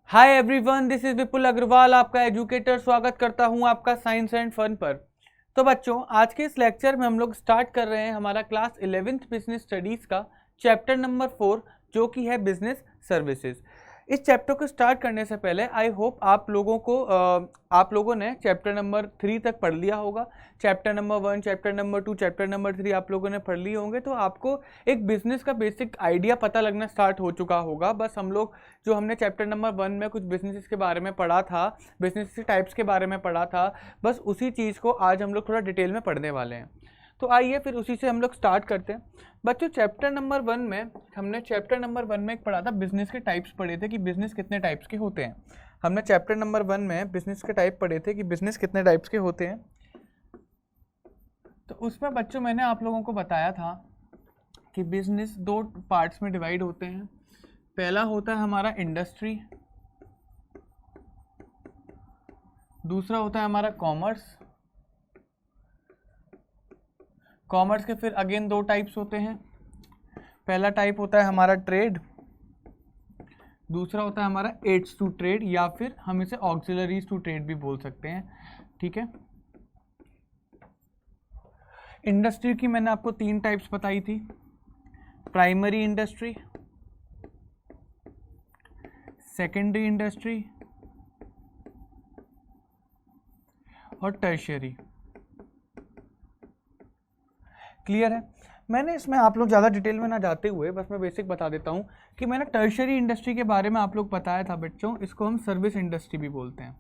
Hi everyone, this is विपुल अग्रवाल, आपका educator. स्वागत करता हूं आपका साइंस एंड फन पर। तो बच्चों, आज के इस लेक्चर में हम लोग स्टार्ट कर रहे हैं हमारा क्लास 11th बिजनेस स्टडीज का चैप्टर नंबर 4, जो कि है बिजनेस सर्विसेज। इस चैप्टर को स्टार्ट करने से पहले आई होप आप लोगों ने चैप्टर नंबर 3 तक पढ़ लिया होगा। Chapter number 1, chapter number 2, chapter number 3 आप लोगों ने पढ़ लिए होंगे, तो आपको एक बिजनेस का बेसिक आइडिया पता लगना स्टार्ट हो चुका होगा। बस हम लोग जो हमने चैप्टर नंबर 1 में कुछ बिजनेस के बारे में पढ़ा था, बिजनेस के टाइप्स के बारे में पढ़ा था, बस उसी चीज़ को आज हम लोग थोड़ा डिटेल में पढ़ने वाले हैं। तो आइए फिर उसी से हम लोग स्टार्ट करते हैं। बच्चों, चैप्टर नंबर 1 में हमने चैप्टर नंबर 1 में एक पढ़ा था, बिजनेस के टाइप्स पढ़े थे कि बिजनेस कितने टाइप्स के होते हैं। हमने चैप्टर नंबर 1 में बिजनेस के टाइप पढ़े थे कि बिजनेस कितने टाइप्स के होते हैं। तो उसमें बच्चों मैंने आप लोगों को बताया था कि बिजनेस 2 पार्ट्स में डिवाइड होते हैं। पहला होता है हमारा इंडस्ट्री, दूसरा होता है हमारा कॉमर्स। कॉमर्स के फिर अगेन 2 टाइप्स होते हैं। पहला टाइप होता है हमारा ट्रेड, दूसरा होता है हमारा एड्स टू ट्रेड, या फिर हम इसे ऑक्सिलरीज टू ट्रेड भी बोल सकते हैं। ठीक है। इंडस्ट्री की मैंने आपको 3 टाइप्स बताई थी, प्राइमरी इंडस्ट्री, सेकेंडरी इंडस्ट्री और टर्शियरी। क्लियर है। मैंने इसमें आप लोग ज़्यादा डिटेल में ना जाते हुए बस मैं बेसिक बता देता हूँ कि मैंने टर्शियरी इंडस्ट्री के बारे में आप लोग बताया था बच्चों। इसको हम सर्विस इंडस्ट्री भी बोलते हैं,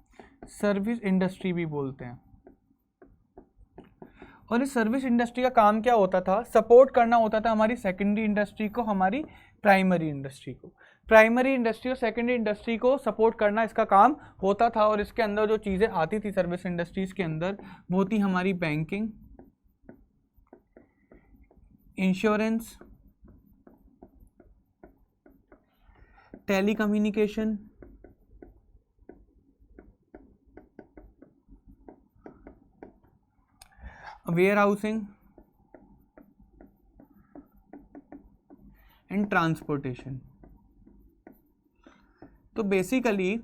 सर्विस इंडस्ट्री भी बोलते हैं। और इस सर्विस इंडस्ट्री का काम क्या होता था? सपोर्ट करना होता था हमारी सेकेंडरी इंडस्ट्री को, हमारी प्राइमरी इंडस्ट्री को। प्राइमरी इंडस्ट्री और सेकेंडरी इंडस्ट्री को सपोर्ट करना इसका काम होता था। और इसके अंदर जो चीज़ें आती थी सर्विस इंडस्ट्रीज के अंदर, वो थी हमारी banking, insurance, telecommunication, warehousing and transportation. तो बेसिकली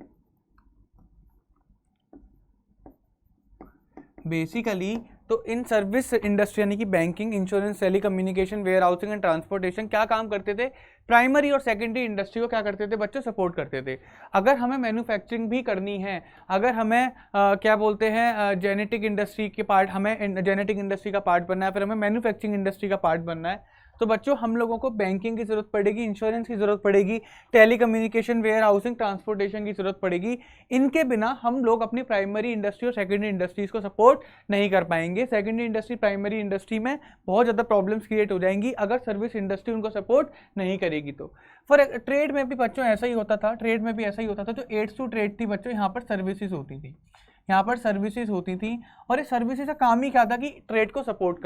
तो इन सर्विस इंडस्ट्री यानी कि banking, insurance, telecommunication, warehousing and transportation क्या काम करते थे? प्राइमरी और सेकेंडरी इंडस्ट्री को क्या करते थे बच्चों? सपोर्ट करते थे। अगर हमें मैन्युफैक्चरिंग भी करनी है, अगर हमें क्या बोलते हैं जेनेटिक इंडस्ट्री के पार्ट, हमें जेनेटिक इंडस्ट्री का पार्ट बनना है, फिर हमें मैन्युफैक्चरिंग इंडस्ट्री का पार्ट बनना है, तो बच्चों हम लोगों को बैंकिंग की जरूरत पड़ेगी, इंश्योरेंस की जरूरत पड़ेगी, टेलीकम्युनिकेशन, वेयर हाउसिंग, ट्रांसपोर्टेशन की जरूरत पड़ेगी। इनके बिना हम लोग अपनी प्राइमरी इंडस्ट्री और सेकेंडरी इंडस्ट्रीज को सपोर्ट नहीं कर पाएंगे। सेकेंडरी इंडस्ट्री, प्राइमरी इंडस्ट्री में बहुत ज़्यादा प्रॉब्लम्स क्रिएट हो जाएंगी अगर सर्विस इंडस्ट्री उनको सपोर्ट नहीं करेगी। तो फॉर ट्रेड में भी बच्चों ऐसा ही होता था, जो एड्स टू ट्रेड थी बच्चों, यहाँ पर सर्विसेज होती थी, और इस सर्विसेज का काम ही क्या था कि ट्रेड को सपोर्ट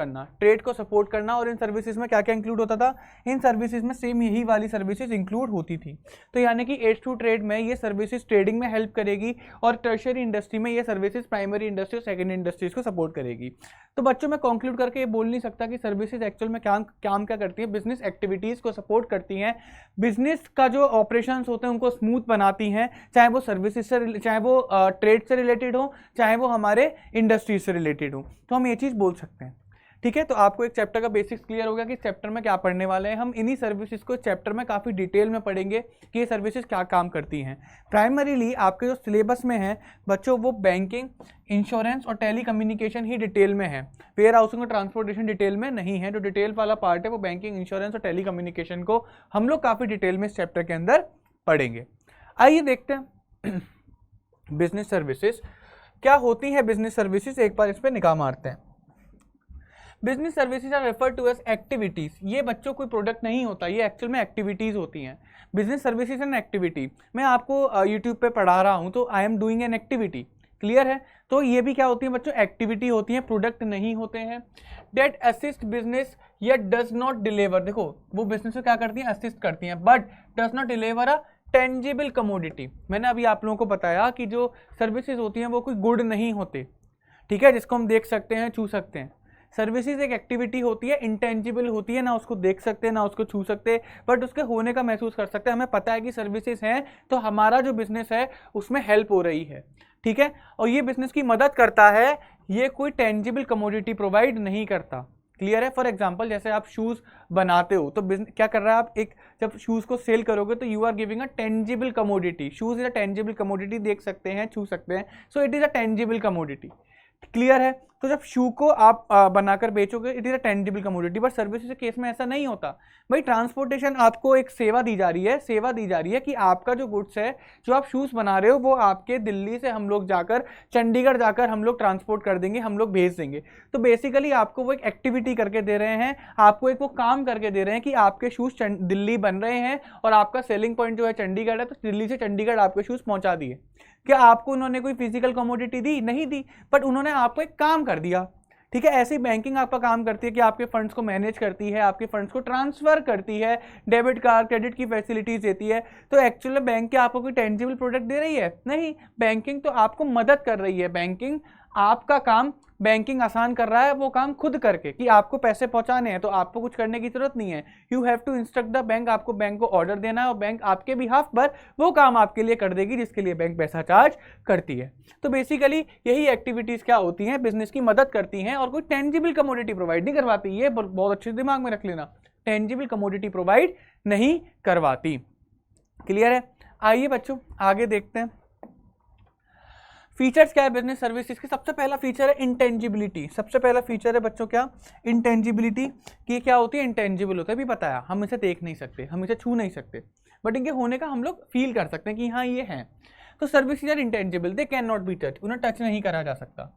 करना। और इन सर्विसेज में क्या क्या इंक्लूड होता था? इन सर्विसेज में सेम यही वाली सर्विसेज इंक्लूड होती थी। तो यानी कि एड्स टू ट्रेड में ये सर्विसेज ट्रेडिंग में हेल्प करेगी, और टर्शियरी इंडस्ट्री में ये सर्विसेज प्राइमरी इंडस्ट्री और सेकेंडरी इंडस्ट्रीज को सपोर्ट करेगी। तो बच्चों, मैं कंक्लूड करके ये बोल नहीं सकता कि सर्विसेज एक्चुअल में काम क्या करती है? बिजनेस एक्टिविटीज़ को सपोर्ट करती हैं, बिजनेस का जो ऑपरेशंस होते हैं उनको स्मूथ बनाती हैं, चाहे वो सर्विसेज से, चाहे वो ट्रेड से रिलेटेड हो, चाहे वो हमारे इंडस्ट्री से रिलेटेड हो। तो हम ये चीज़ बोल सकते हैं। ठीक है। तो आपको एक चैप्टर का बेसिक्स क्लियर हो गया कि चैप्टर में क्या पढ़ने वाले हैं। हम इन्हीं सर्विसेज को चैप्टर में काफ़ी डिटेल में पढ़ेंगे कि ये सर्विसेज क्या काम करती हैं। प्राइमरीली आपके जो सिलेबस में है बच्चों, वो बैंकिंग, इंश्योरेंस और टेलीकम्युनिकेशन ही डिटेल में है। वेयर हाउसिंग और ट्रांसपोर्टेशन डिटेल में नहीं है। जो डिटेल वाला पार्ट है वो बैंकिंग, इंश्योरेंस और टेलीकम्युनिकेशन को हम लोग काफ़ी डिटेल में इस चैप्टर के अंदर पढ़ेंगे। आइए देखते हैं बिजनेस सर्विसेज क्या होती है। बिजनेस सर्विसेज एक बार इस पर निगाह मारते हैं। Business services are refer to as activities. ये बच्चों कोई प्रोडक्ट नहीं होता, ये एक्चुअल में एक्टिविटीज होती हैं। बिजनेस सर्विसेज एंड एक्टिविटी, मैं आपको यूट्यूब पे पढ़ा रहा हूँ, तो I am doing an activity. Clear है। तो ये भी क्या होती है बच्चों? एक्टिविटी होती है, प्रोडक्ट नहीं होते हैं। That assist business yet does not deliver. देखो, वो बिजनेस को क्या करती हैं? असिस्ट करती हैं, but does not deliver a tangible commodity. मैंने अभी आप लोगों को बताया कि जो सर्विसेज होती हैं वो कोई गुड नहीं होते, ठीक है, जिसको हम देख सकते हैं, छू सकते हैं। सर्विसेज एक एक्टिविटी होती है, इंटेंजिबल होती है, ना उसको देख सकते ना उसको छू सकते, बट उसके होने का महसूस कर सकते हैं। हमें पता है कि सर्विसेज हैं तो हमारा जो बिजनेस है उसमें हेल्प हो रही है, ठीक है, और ये बिजनेस की मदद करता है, ये कोई टेंजिबल कमोडिटी प्रोवाइड नहीं करता। क्लियर है? फॉर एग्जाम्पल जैसे आप शूज बनाते हो तो बिजनेस क्या कर रहा है, आप एक जब शूज को सेल करोगे तो you are giving a tangible commodity. Shoes is a tangible commodity, देख सकते हैं, छू सकते हैं, so it is a tangible commodity. Clear है? तो जब शू को आप बनाकर बेचोगे it is a tangible commodity, but services के केस में ऐसा नहीं होता। भाई ट्रांसपोर्टेशन आपको एक सेवा दी जा रही है, सेवा दी जा रही है कि आपका जो गुड्स है, जो आप शूज बना रहे हो, वो आपके दिल्ली से हम लोग जाकर चंडीगढ़ जाकर हम लोग ट्रांसपोर्ट कर देंगे, हम लोग भेज देंगे। तो बेसिकली आपको वो एक एक्टिविटी करके दे रहे हैं, आपको एक वो काम करके दे रहे हैं कि आपके शूज दिल्ली बन रहे हैं और आपका सेलिंग पॉइंट जो है चंडीगढ़ है, तो दिल्ली से चंडीगढ़ आपके शूज पहुंचा दिए। क्या आपको उन्होंने कोई फिजिकल कमोडिटी दी? नहीं दी, बट उन्होंने आपको एक काम कर दिया। ठीक है, ऐसी बैंकिंग आपका काम करती है कि आपके फंड्स को मैनेज करती है, आपके फंड्स को ट्रांसफर करती है, डेबिट कार्ड क्रेडिट की फैसिलिटीज देती है। तो एक्चुअली बैंक क्या आपको कोई टेंजिबल प्रोडक्ट दे रही है? नहीं, बैंकिंग तो आपको मदद कर रही है। बैंकिंग आपका काम, बैंकिंग आसान कर रहा है वो काम खुद करके, कि आपको पैसे पहुंचाने हैं तो आपको कुछ करने की जरूरत नहीं है। You have to instruct the bank, आपको बैंक को ऑर्डर देना है और बैंक आपके बिहाफ पर वो काम आपके लिए कर देगी जिसके लिए बैंक पैसा चार्ज करती है। तो बेसिकली यही एक्टिविटीज क्या होती हैं, बिजनेस की मदद करती हैं और कोई टेंजिबल कमोडिटी प्रोवाइड नहीं करवाती। ये बहुत अच्छे दिमाग में रख लेना, टेंजिबल कमोडिटी प्रोवाइड नहीं करवाती। क्लियर है? आइए बच्चों आगे देखते हैं फीचर्स क्या है बिजनेस सर्विसेज के। सबसे पहला फीचर है इंटेंजिबिलिटी। सबसे पहला फीचर है बच्चों क्या? इंटेंजिबिलिटी। कि क्या होती है? इंटेंजिबल होता है, भी पता है, हम इसे देख नहीं सकते, हम इसे छू नहीं सकते, बट इनके होने का हम लोग फील कर सकते हैं कि हाँ ये है। तो services are intangible, they can not be touch, उन्हें टच नहीं करा जा सकता।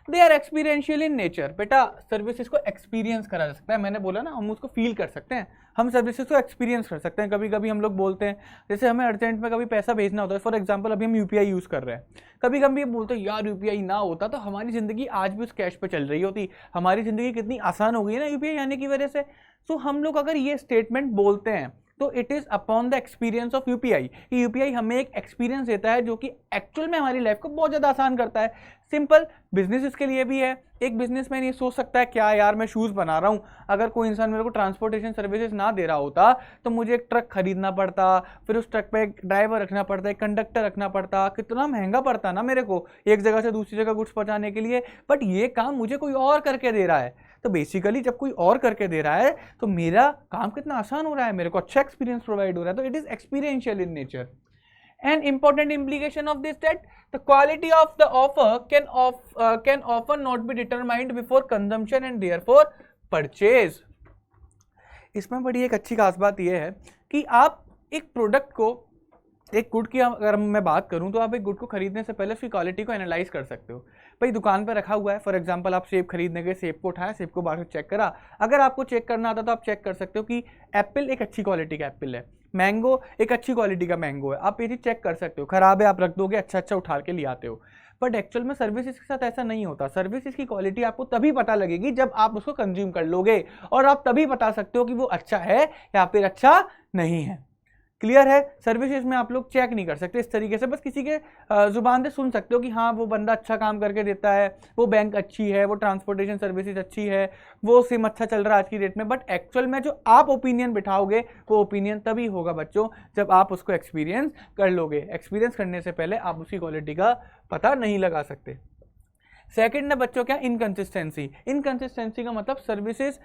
They are experiential in nature. बेटा सर्विसेज को एक्सपीरियंस करा जा सकता है, मैंने बोला ना हम उसको फील कर सकते हैं, हम सर्विसेज को एक्सपीरियंस कर सकते हैं। कभी कभी हम लोग बोलते हैं, जैसे हमें अर्जेंट में कभी पैसा भेजना होता है, फॉर एग्जांपल अभी हम यूपीआई यूज़ कर रहे हैं, कभी कभी बोलते हैं यार यूपीआई ना होता तो हमारी ज़िंदगी आज भी उस कैश पे चल रही होती, हमारी ज़िंदगी कितनी आसान हो गई है ना यूपीआई आने की वजह से। तो हम लोग अगर ये स्टेटमेंट बोलते हैं तो it is upon the experience of UPI. UPI हमें एक एक्सपीरियंस देता है जो कि एक्चुअल में हमारी लाइफ को बहुत ज़्यादा आसान करता है। सिंपल बिजनेस के लिए भी है। एक बिजनेसमैन ये सोच सकता है क्या यार मैं शूज़ बना रहा हूँ, अगर कोई इंसान मेरे को ट्रांसपोर्टेशन सर्विसेज ना दे रहा होता तो मुझे एक ट्रक खरीदना पड़ता, फिर उस ट्रक पे एक ड्राइवर रखना पड़ता, एक कंडक्टर रखना पड़ता, कितना महंगा पड़ता ना मेरे को एक जगह से दूसरी जगह गुड्स पहुँचाने के लिए। बट ये काम मुझे कोई और करके दे रहा है, तो बेसिकली जब कोई और करके दे रहा है तो मेरा काम कितना आसान हो रहा है, मेरे को अच्छा एक्सपीरियंस प्रोवाइड हो रहा है। तो it is experiential in nature. An important implication of this that the quality of the offer can often not be determined before consumption and therefore purchase. इसमें बड़ी एक अच्छी खास बात यह है कि आप एक प्रोडक्ट को, एक गुड की अगर मैं बात करूं तो आप एक गुड को खरीदने से पहले उसकी क्वालिटी को एनालाइज कर सकते हो। भाई दुकान पर रखा हुआ है, फॉर एग्जांपल आप सेब खरीदने गए, सेब को उठाया, सेब को बाहर से चेक करा। अगर आपको चेक करना आता तो आप चेक कर सकते हो कि एप्पल एक अच्छी क्वालिटी का एप्पल है, मैंगो एक अच्छी क्वालिटी का मैंगो है, आप ये चीज़ चेक कर सकते हो। खराब है आप रख दोगे, अच्छा अच्छा उठा के ले आते हो। बट एक्चुअल में सर्विसेज के साथ ऐसा नहीं होता। सर्विसेज की क्वालिटी आपको तभी पता लगेगी जब आप उसको कंज्यूम कर लोगे, और आप तभी बता सकते हो कि वो अच्छा है या फिर अच्छा नहीं है। क्लियर है? सर्विसेज में आप लोग चेक नहीं कर सकते इस तरीके से, बस किसी के जुबान से सुन सकते हो कि हाँ वो बंदा अच्छा काम करके देता है, वो बैंक अच्छी है, वो ट्रांसपोर्टेशन सर्विसेज अच्छी है, वो सिम अच्छा चल रहा है आज की डेट में। बट एक्चुअल में जो आप ओपिनियन बिठाओगे वो ओपिनियन तभी होगा बच्चों जब आप उसको एक्सपीरियंस कर लोगे। एक्सपीरियंस करने से पहले आप उसकी क्वालिटी का पता नहीं लगा सकते। सेकंड है बच्चों क्या? इनकंसिस्टेंसी। इनकंसिस्टेंसी का मतलब सर्विसेज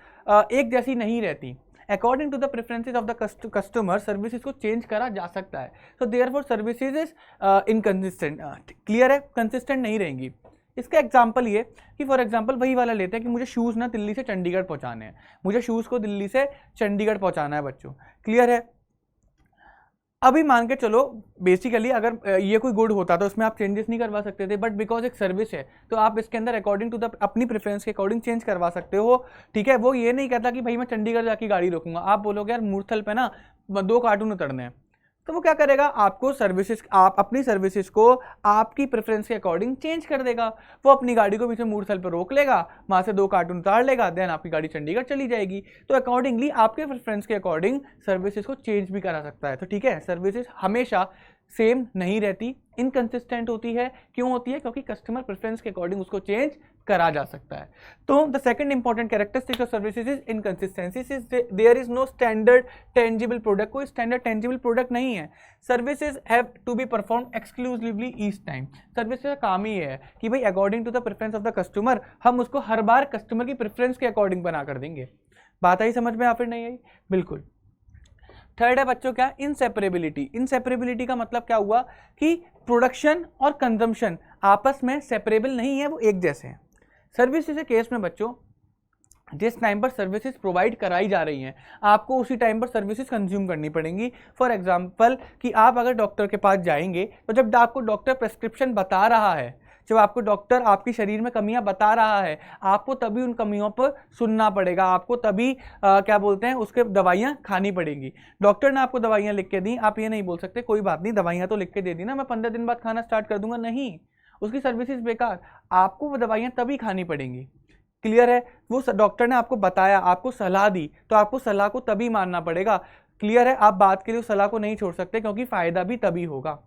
एक जैसी नहीं रहती। According to the preferences of the customer services को चेंज करा जा सकता है। तो therefore services is inconsistent. Clear है? कंसिस्टेंट नहीं रहेंगी। इसका एग्जांपल ये कि फॉर एग्जांपल वही वाला लेते हैं कि मुझे शूज़ ना दिल्ली से चंडीगढ़ पहुंचाने हैं, मुझे शूज़ को दिल्ली से चंडीगढ़ पहुंचाना है बच्चों। क्लियर है? अभी मान के चलो बेसिकली अगर ये कोई गुड होता तो उसमें आप चेंजेस नहीं करवा सकते थे, बट बिकॉज एक सर्विस है तो आप इसके अंदर अकॉर्डिंग टू द अपनी प्रेफरेंस के अकॉर्डिंग चेंज करवा सकते हो। ठीक है? वो ये नहीं कहता कि भाई मैं चंडीगढ़ जाके गाड़ी रोकूंगा, आप बोलोगे यार मूर्थल पे ना 2 कार्टून उतरने हैं, तो वो क्या करेगा, आपको सर्विसेज, आप अपनी सर्विसेज को आपकी प्रेफरेंस के अकॉर्डिंग चेंज कर देगा। वो अपनी गाड़ी को पीछे मूर्थल पर रोक लेगा, वहाँ से 2 कार्टून उतार लेगा, देन आपकी गाड़ी चंडीगढ़ चली जाएगी। तो अकॉर्डिंगली आपके प्रेफरेंस के अकॉर्डिंग सर्विसेज को चेंज भी करा सकता है। तो ठीक है, सर्विसेज हमेशा सेम नहीं रहती, इनकंसिस्टेंट होती है। क्यों होती है? क्योंकि कस्टमर प्रेफरेंस के अकॉर्डिंग उसको चेंज करा जा सकता है। तो the second important characteristic of services is inconsistency. There is no standard tangible product, कोई स्टैंडर्ड टेंजिबल प्रोडक्ट नहीं है। Services have to be perform exclusively each time. Services का काम ही है कि भाई according to the preference of the customer, हम उसको हर बार कस्टमर की प्रेफरेंस के अकॉर्डिंग बना कर देंगे। बात आई समझ में या फिर नहीं आई? बिल्कुल। थर्ड है बच्चों क्या? इनसेपरेबिलिटी। इनसेपरेबिलिटी का मतलब क्या हुआ कि प्रोडक्शन और कंजम्पशन आपस में सेपरेबल नहीं है, वो एक जैसे हैं। सर्विसेज के केस में बच्चों जिस टाइम पर सर्विसेज प्रोवाइड कराई जा रही हैं, आपको उसी टाइम पर सर्विसेज कंज्यूम करनी पड़ेंगी। फॉर एग्जांपल कि आप अगर डॉक्टर के पास जाएंगे तो जब आपको डॉक्टर प्रेस्क्रिप्शन बता रहा है, जब आपको डॉक्टर आपकी शरीर में कमियां बता रहा है, आपको तभी उन कमियों पर सुनना पड़ेगा, आपको तभी क्या बोलते हैं उसके दवाइयां खानी पड़ेंगी। डॉक्टर ने आपको दवाइयां लिख के दी, आप ये नहीं बोल सकते कोई बात नहीं दवाइयां तो लिख के दे दी ना, मैं 15 दिन बाद खाना स्टार्ट कर दूंगा। नहीं, उसकी सर्विसेज बेकार, आपको वो दवाइयां तभी खानी पड़ेंगी। क्लियर है? वो डॉक्टर ने आपको बताया, आपको सलाह दी, तो आपको सलाह को तभी मानना पड़ेगा। क्लियर है? आप बात के लिए उस सलाह को नहीं छोड़ सकते, क्योंकि फायदा भी तभी होगा।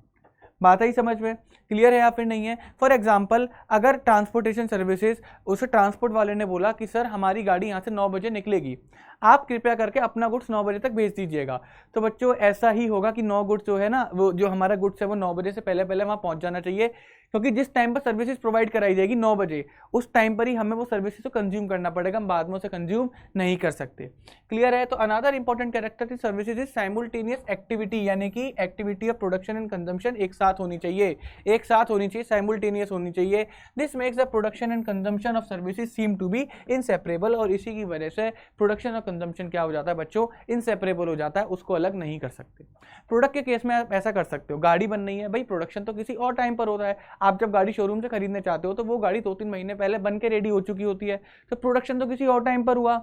बात आई समझ में? क्लियर है या फिर नहीं है? फॉर एग्जाम्पल अगर ट्रांसपोर्टेशन सर्विसेज, उस ट्रांसपोर्ट वाले ने बोला कि सर हमारी गाड़ी यहाँ से 9 बजे निकलेगी, आप कृपया करके अपना गुड्स 9 बजे तक भेज दीजिएगा। तो बच्चों ऐसा ही होगा कि 9 गुड्स जो है ना, वो जो हमारा गुड्स है वो 9 बजे से पहले पहले वहाँ पहुँच जाना चाहिए, क्योंकि जिस टाइम पर सर्विसेज प्रोवाइड कराई जाएगी 9 बजे, उस टाइम पर ही हमें वो सर्विसेज को कंज्यूम करना पड़ेगा, हम बाद में उसे कंज्यूम नहीं कर सकते। क्लियर है? तो another important character services is simultaneous activity, यानी कि activity of production and consumption एक साथ होनी चाहिए, एक साथ होनी चाहिए, साइमल्टेनियस होनी चाहिए। This makes the production and consumption of services seem to be inseparable, और इसी की वजह से प्रोडक्शन और कंजम्पशन क्या हो जाता है बच्चों? इनसेपरेबल हो जाता है, उसको अलग नहीं कर सकते। प्रोडक्ट के केस में आप ऐसा कर सकते हो, गाड़ी बन रही है भाई, प्रोडक्शन तो किसी और टाइम पर होता है। आप जब गाड़ी शोरूम से खरीदने चाहते हो तो वो गाड़ी 2-3 महीने पहले बन के रेडी हो चुकी होती है, तो प्रोडक्शन तो किसी और टाइम पर हुआ।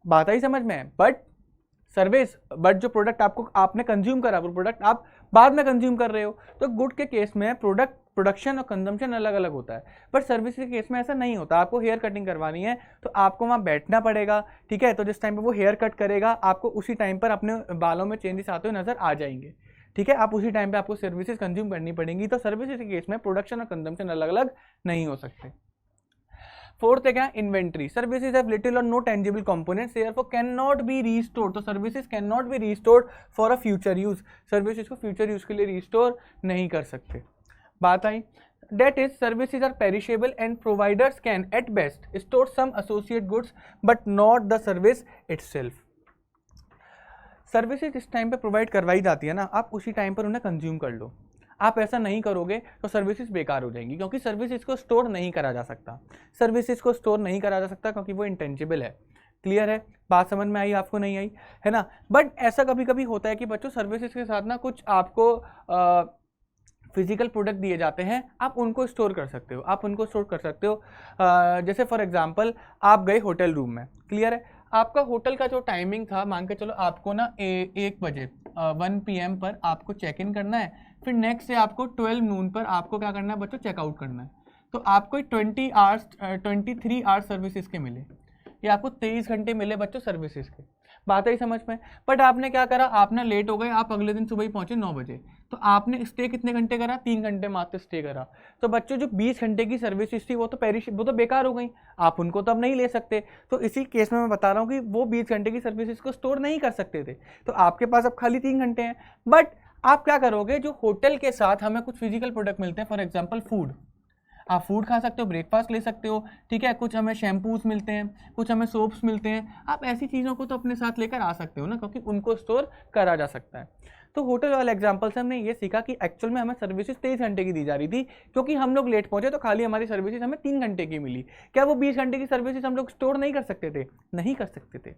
बात आई समझ में? बट जो प्रोडक्ट आपने कंज्यूम करा, वो प्रोडक्ट आप बाद में कंज्यूम कर रहे हो। तो गुड के केस में प्रोडक्ट प्रोडक्शन और कंजम्पशन अलग अलग होता है, बट सर्विस के केस में ऐसा नहीं होता। आपको हेयर कटिंग करवानी है तो आपको वहाँ बैठना पड़ेगा, ठीक है? तो जिस टाइम पर वो हेयर कट करेगा, आपको उसी टाइम पर अपने बालों में चेंजेस आते हुए नजर आ जाएंगे, ठीक है? आप उसी टाइम पे आपको सर्विसेज कंज्यूम करनी पड़ेंगी। तो सर्विसेज के केस में प्रोडक्शन और कंजम्पशन अलग अलग नहीं हो सकते। फोर्थ है क्या? Inventory. Services have little or no tangible components, therefore can not be restored. तो services can not be restored for a future use, services को फ्यूचर यूज के लिए रीस्टोर नहीं कर सकते। बात आई? That is, services are perishable and providers can at best store some associate goods but not the service itself. Services इस time पे प्रोवाइड करवाई जाती है ना, आप उसी टाइम पर उन्हें कंज्यूम कर लो। आप ऐसा नहीं करोगे तो सर्विसेज बेकार हो जाएंगी, क्योंकि सर्विसेज को स्टोर नहीं करा जा सकता। सर्विसेज को स्टोर नहीं करा जा सकता क्योंकि वो इंटेंजिबल है। क्लियर है? बात समझ में आई? आपको नहीं आई है ना? बट ऐसा कभी कभी होता है कि बच्चों सर्विसेज के साथ ना कुछ आपको फिजिकल प्रोडक्ट दिए जाते हैं, आप उनको स्टोर कर सकते हो, आप उनको स्टोर कर सकते हो। जैसे फॉर एग्जांपल आप गए होटल रूम में, क्लियर है? आपका होटल का जो टाइमिंग था, मान के चलो आपको ना 1 बजे 1 PM पर आपको चेक इन करना है, फिर नेक्स्ट से आपको 12 नून पर आपको क्या करना है बच्चों? चेकआउट करना है। तो आपको 23 आवर्स सर्विसेज के मिले, या आपको 23 घंटे मिले बच्चों सर्विसेज के। बात आई समझ में? बट आपने क्या करा, आपने लेट हो गए, आप अगले दिन सुबह ही पहुंचे 9 बजे, तो आपने स्टे कितने घंटे करा? 3 घंटे मात्र स्टे करा। तो बच्चों जो 20 घंटे की सर्विस थी वो तो बेकार हो गई, आप उनको तो अब नहीं ले सकते। तो इसी केस में मैं बता रहा हूँ कि वो 20 घंटे की सर्विसेज को स्टोर नहीं कर सकते थे, तो आपके पास अब खाली 3 घंटे हैं। बट आप क्या करोगे, जो होटल के साथ हमें कुछ फिजिकल प्रोडक्ट मिलते हैं, फॉर एग्जाम्पल फूड, आप फूड खा सकते हो, ब्रेकफास्ट ले सकते हो, ठीक है? कुछ हमें शैम्पूज मिलते हैं, कुछ हमें सोप्स मिलते हैं, आप ऐसी चीज़ों को तो अपने साथ लेकर आ सकते हो ना, क्योंकि उनको स्टोर करा जा सकता है। तो होटल वाले एग्जाम्पल से हमने ये सीखा कि एक्चुअल में हमें सर्विसेज 23 घंटे की दी जा रही थी, क्योंकि हम लोग लेट पहुंचे तो खाली हमारी सर्विसेज हमें 3 घंटे की मिली। क्या वो 20 घंटे की सर्विसेज हम लोग स्टोर नहीं कर सकते थे? नहीं कर सकते थे।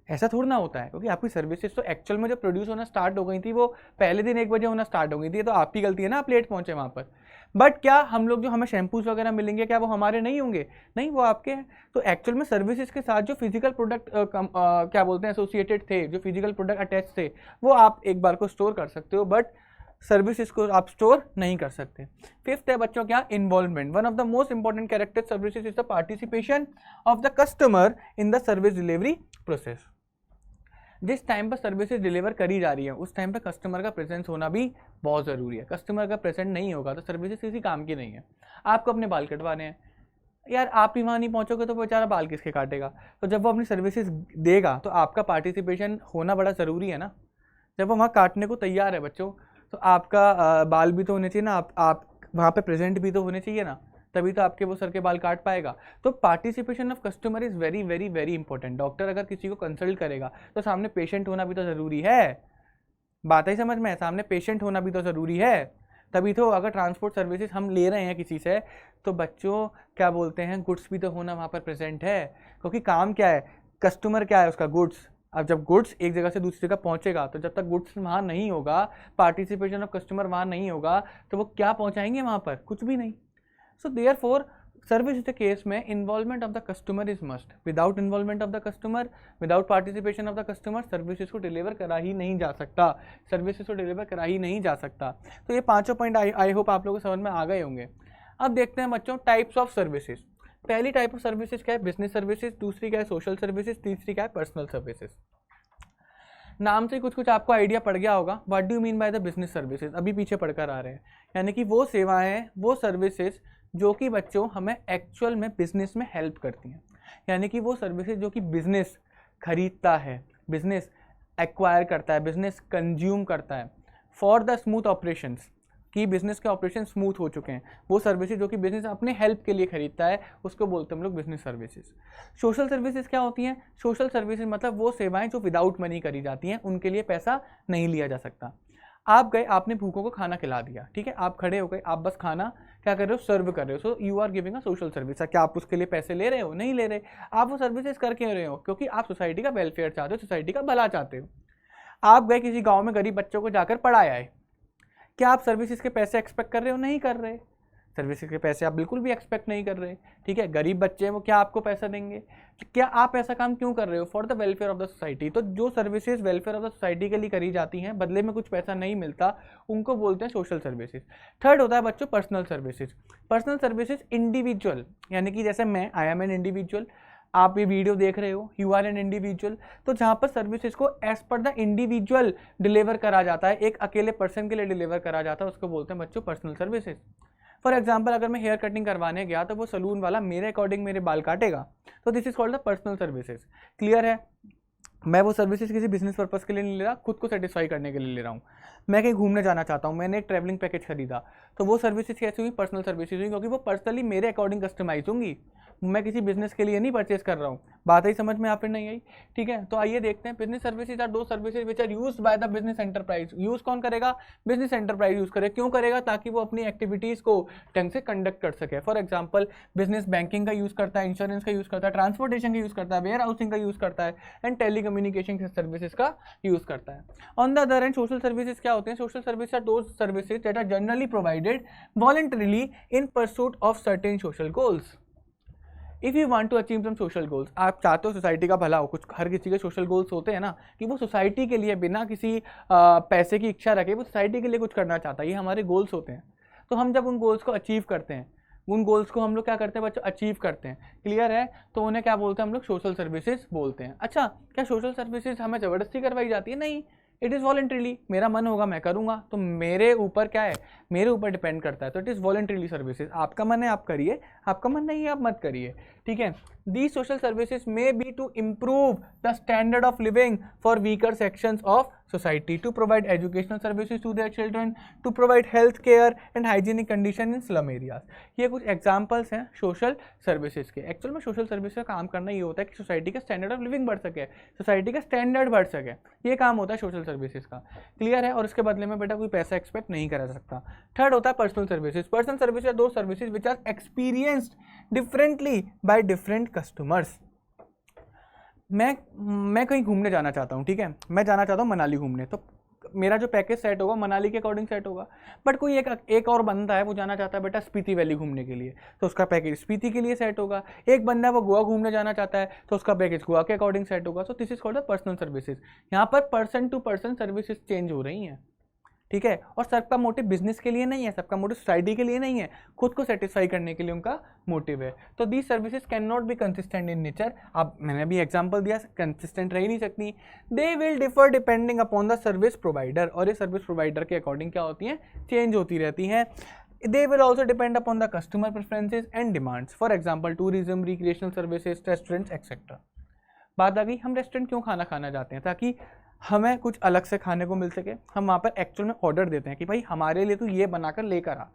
ऐसा थोड़ा ना होता है, क्योंकि आपकी सर्विसेज तो एक्चुअल में जो प्रोड्यूस होना स्टार्ट हो गई थी वो पहले दिन 1 बजे होना स्टार्ट हो गई थी, तो आपकी गलती है ना, आप लेट पहुंचे वहाँ पर। बट क्या हम लोग जो हमें शैम्पूज वगैरह मिलेंगे, क्या वो हमारे नहीं होंगे? नहीं, वो आपके हैं। तो एक्चुअल में सर्विसेज के साथ जो फिजिकल प्रोडक्ट क्या बोलते हैं एसोसिएटेड थे, जो फिजिकल प्रोडक्ट अटैच थे, वो आप एक बार को स्टोर कर सकते हो, बट सर्विसेज को आप स्टोर नहीं कर सकते। फिफ्थ है बच्चों क्या? Involvement. One of the most important character services is the participation of the customer in the service delivery process. जिस टाइम पर सर्विसेज डिलीवर करी जा रही है उस टाइम पर कस्टमर का प्रेजेंस होना भी बहुत ज़रूरी है। कस्टमर का प्रेजेंट नहीं होगा तो सर्विसेज किसी काम की नहीं है। आपको अपने बाल कटवाने हैं यार, आप ही वहाँ नहीं पहुँचोगे तो बेचारा बाल किसके काटेगा। तो जब वो अपनी सर्विसेज देगा तो आपका पार्टिसिपेशन होना बड़ा ज़रूरी है ना। जब वो वहाँ काटने को तैयार है बच्चों तो आपका बाल भी तो होने चाहिए ना, आप वहाँ पे प्रेजेंट भी तो होने चाहिए ना, तभी तो आपके वो सर के बाल काट पाएगा। तो participation of customer is very very very important. Doctor अगर किसी को कंसल्ट करेगा तो सामने पेशेंट होना भी तो ज़रूरी है। बात ही समझ में, सामने पेशेंट होना भी तो ज़रूरी है। तभी तो अगर ट्रांसपोर्ट सर्विसेज हम ले रहे हैं किसी से तो बच्चों क्या बोलते हैं, गुड्स भी तो होना वहाँ पर प्रेजेंट है। क्योंकि काम क्या है, कस्टमर क्या है, उसका गुड्स। अब जब गुड्स एक जगह से दूसरी जगह पहुँचेगा तो जब तक गुड्स वहाँ नहीं होगा, पार्टिसिपेशन ऑफ कस्टमर वहाँ नहीं होगा, तो वो क्या पहुँचाएंगे वहाँ पर, कुछ भी नहीं। सो देयरफॉर सर्विस के केस में involvement of the customer is must. Without involvement of the customer, without participation of the customer services को डिलीवर करा ही नहीं जा सकता, सर्विसेज को डिलीवर करा ही नहीं जा सकता। तो ये पांचों पॉइंट आई होप आप लोगों को समझ में आ गए होंगे। अब देखते हैं बच्चों टाइप्स ऑफ सर्विसेज। पहली टाइप ऑफ सर्विसेज क्या है, बिजनेस सर्विसेज। दूसरी क्या है, सोशल सर्विसेज। तीसरी क्या है, पर्सनल सर्विसेज। नाम से कुछ कुछ आपको आइडिया पड़ गया होगा। What do you mean by the business services, अभी पीछे पढ़कर आ रहे हैं। यानी कि वो सेवाएं, वो सर्विसेज जो कि बच्चों हमें एक्चुअल में बिजनेस में हेल्प करती हैं। यानी कि वो सर्विसेज जो कि बिजनेस खरीदता है, बिजनेस एक्वायर करता है, बिजनेस कंज्यूम करता है फॉर द स्मूथ ऑपरेशंस, कि बिजनेस के ऑपरेशन स्मूथ हो चुके हैं। वो सर्विसेज जो कि बिजनेस अपने हेल्प के लिए खरीदता है उसको बोलते हैं हम लोग बिजनेस सर्विसेज। सोशल सर्विसेज क्या होती हैं, सोशल सर्विसेज मतलब वो सेवाएं जो विदाउट मनी करी जाती हैं, उनके लिए पैसा नहीं लिया जा सकता। आप गए, आपने भूखों को खाना खिला दिया, ठीक है, आप खड़े हो गए, आप बस खाना क्या कर रहे हो, सर्व कर रहे हो। So you are giving a social service. क्या आप उसके लिए पैसे ले रहे हो, नहीं ले रहे। आप वो सर्विसेज कर क्यों रहे हो, क्योंकि आप सोसाइटी का वेलफेयर चाहते हो, सोसाइटी का भला चाहते हो। आप गए किसी गाँव में गरीब बच्चों को जाकर पढ़ाया है, क्या आप सर्विसेज के पैसे एक्सपेक्ट कर रहे हो, नहीं कर रहे। सर्विसेज के पैसे आप बिल्कुल भी एक्सपेक्ट नहीं कर रहे, ठीक है। गरीब बच्चे हैं वो क्या आपको पैसा देंगे, क्या आप ऐसा काम क्यों कर रहे हो, for the welfare of the society. तो जो services welfare of the society के लिए करी जाती हैं, बदले में कुछ पैसा नहीं मिलता, उनको बोलते हैं सोशल सर्विसेज। थर्ड होता है बच्चों personal services. Personal services individual, यानी कि जैसे मैं, आई एम एन इंडिविजुअल, आप ये वीडियो देख रहे हो, यू आर एन इंडिविजुअल। तो जहाँ पर सर्विसेज को as per the individual deliver करा जाता है, एक अकेले पर्सन के लिए डिलीवर करा जाता है, उसको बोलते हैं बच्चों पर्सनल सर्विसेज। फॉर एग्जाम्पल अगर मैं हेयर कटिंग करवाने गया तो वो सलून वाला मेरे अकॉर्डिंग मेरे बाल काटेगा, तो this is called the personal services. Clear है। मैं वो सर्विसेज किसी बिजनेस पर्पस के लिए नहीं ले रहा, खुद को सेटिस्फाई करने के लिए ले रहा हूँ। मैं कहीं घूमने जाना चाहता हूँ, मैंने एक ट्रैवलिंग पैकेज खरीदा, तो वो सर्विसेज कैसी हुई, पर्सनल सर्विसेज हुई, क्योंकि वो पर्सनली मेरे अकॉर्डिंग कस्टमाइज होंगी, मैं किसी बिजनेस के लिए नहीं परचेज कर रहा हूँ। बात ही समझ में आप फिर नहीं आई, ठीक है। तो आइए देखते हैं, business services are those services which are used by the business enterprise. Use कौन करेगा, बिजनेस एंटरप्राइज यूज करे। क्यों करेगा, ताकि वो अपनी एक्टिविटीज को ढंग से कंडक्ट कर सके। फॉर एग्जाम्पल बिजनेस बैंकिंग का यूज करता है, इंश्योरेंस का यूज करता है, ट्रांसपोर्टेशन का यूज करता है, वेयर हाउसिंग का यूज करता है, एंड टेलीकम्युनिकेशन सर्विसेज का यूज करता है। On the other end social services क्या होते हैं, social services are those services that are generally provided voluntarily in pursuit of certain social goals. If you want to achieve some social goals, आप चाहते हो society का भला हो, कुछ हर किसी के सोशल गोल्स होते हैं ना, कि वो सोसाइटी के लिए बिना किसी पैसे की इच्छा रखे वो सोसाइटी के लिए कुछ करना चाहता है, ये हमारे गोल्स होते हैं। तो हम जब उन गोल्स को अचीव करते हैं, उन गोल्स को हम लोग क्या करते हैं बच्चों, अचीव करते हैं। क्लियर है। तो उन्हें क्या बोलते हैं हम लोग, सोशल सर्विसेज बोलते हैं। अच्छा, क्या सोशल सर्विसेज हमें ज़बरदस्ती करवाई जाती है, नहीं, इट इज़ वॉलंटरीली। मेरा मन होगा मैं करूँगा, तो मेरे ऊपर क्या है, मेरे ऊपर डिपेंड करता है, तो इट इज़ वॉलंटरीली सर्विसेज। आपका मन है आप करिए, आपका मन नहीं है आप मत करिए, ठीक है। These social services may be to improve the standard of living for weaker sections of society, to provide educational services to their children, to provide health care and hygienic condition in slum areas. ये कुछ examples हैं social services के। Actual में social service का काम करना ये होता है कि सोसाइटी का स्टैंडर्ड ऑफ लिविंग बढ़ सके, सोसाइटी का स्टैंडर्ड बढ़ सके, ये काम होता है सोशल सर्विसेज का। क्लियर है। और इसके बदले में बेटा कोई पैसा एक्सपेक्ट नहीं करा सकता। थर्ड होता है personal services. Personal services are those services which are experienced differently by different customers. मैं कहीं घूमने जाना चाहता हूँ, ठीक है, मैं जाना चाहता हूँ मनाली घूमने, तो मेरा जो पैकेज सेट होगा मनाली के अकॉर्डिंग सेट होगा। बट कोई एक और बंदा है वो जाना चाहता है बेटा स्पीति वैली घूमने के लिए, तो उसका पैकेज स्पीति के लिए सेट होगा। एक बंदा है वो गोवा घूमने जाना चाहता है, तो उसका पैकेज गोवा के अकॉर्डिंग सेट होगा। So this is called the personal services. यहाँ पर person to person services change हो रही हैं, ठीक है। और सबका मोटिव बिजनेस के लिए नहीं है, सबका मोटिव सोसाइटी के लिए नहीं है, खुद को सेटिस्फाई करने के लिए उनका मोटिव है। तो these services can not be consistent in nature. अब मैंने भी एग्जांपल दिया, कंसिस्टेंट रह ही नहीं सकती। They will differ depending upon the service provider, और ये सर्विस प्रोवाइडर के अकॉर्डिंग क्या होती हैं, चेंज होती रहती हैं। They will also depend upon the customer preferences and demands. For example, tourism, recreational services, restaurants, etc. बात आ गई, हम रेस्टोरेंट क्यों खाना जाते हैं, ताकि हमें कुछ अलग से खाने को मिल सके। हम वहाँ पर एक्चुअल में ऑर्डर देते हैं कि भाई हमारे लिए तो ये बनाकर लेकर आ,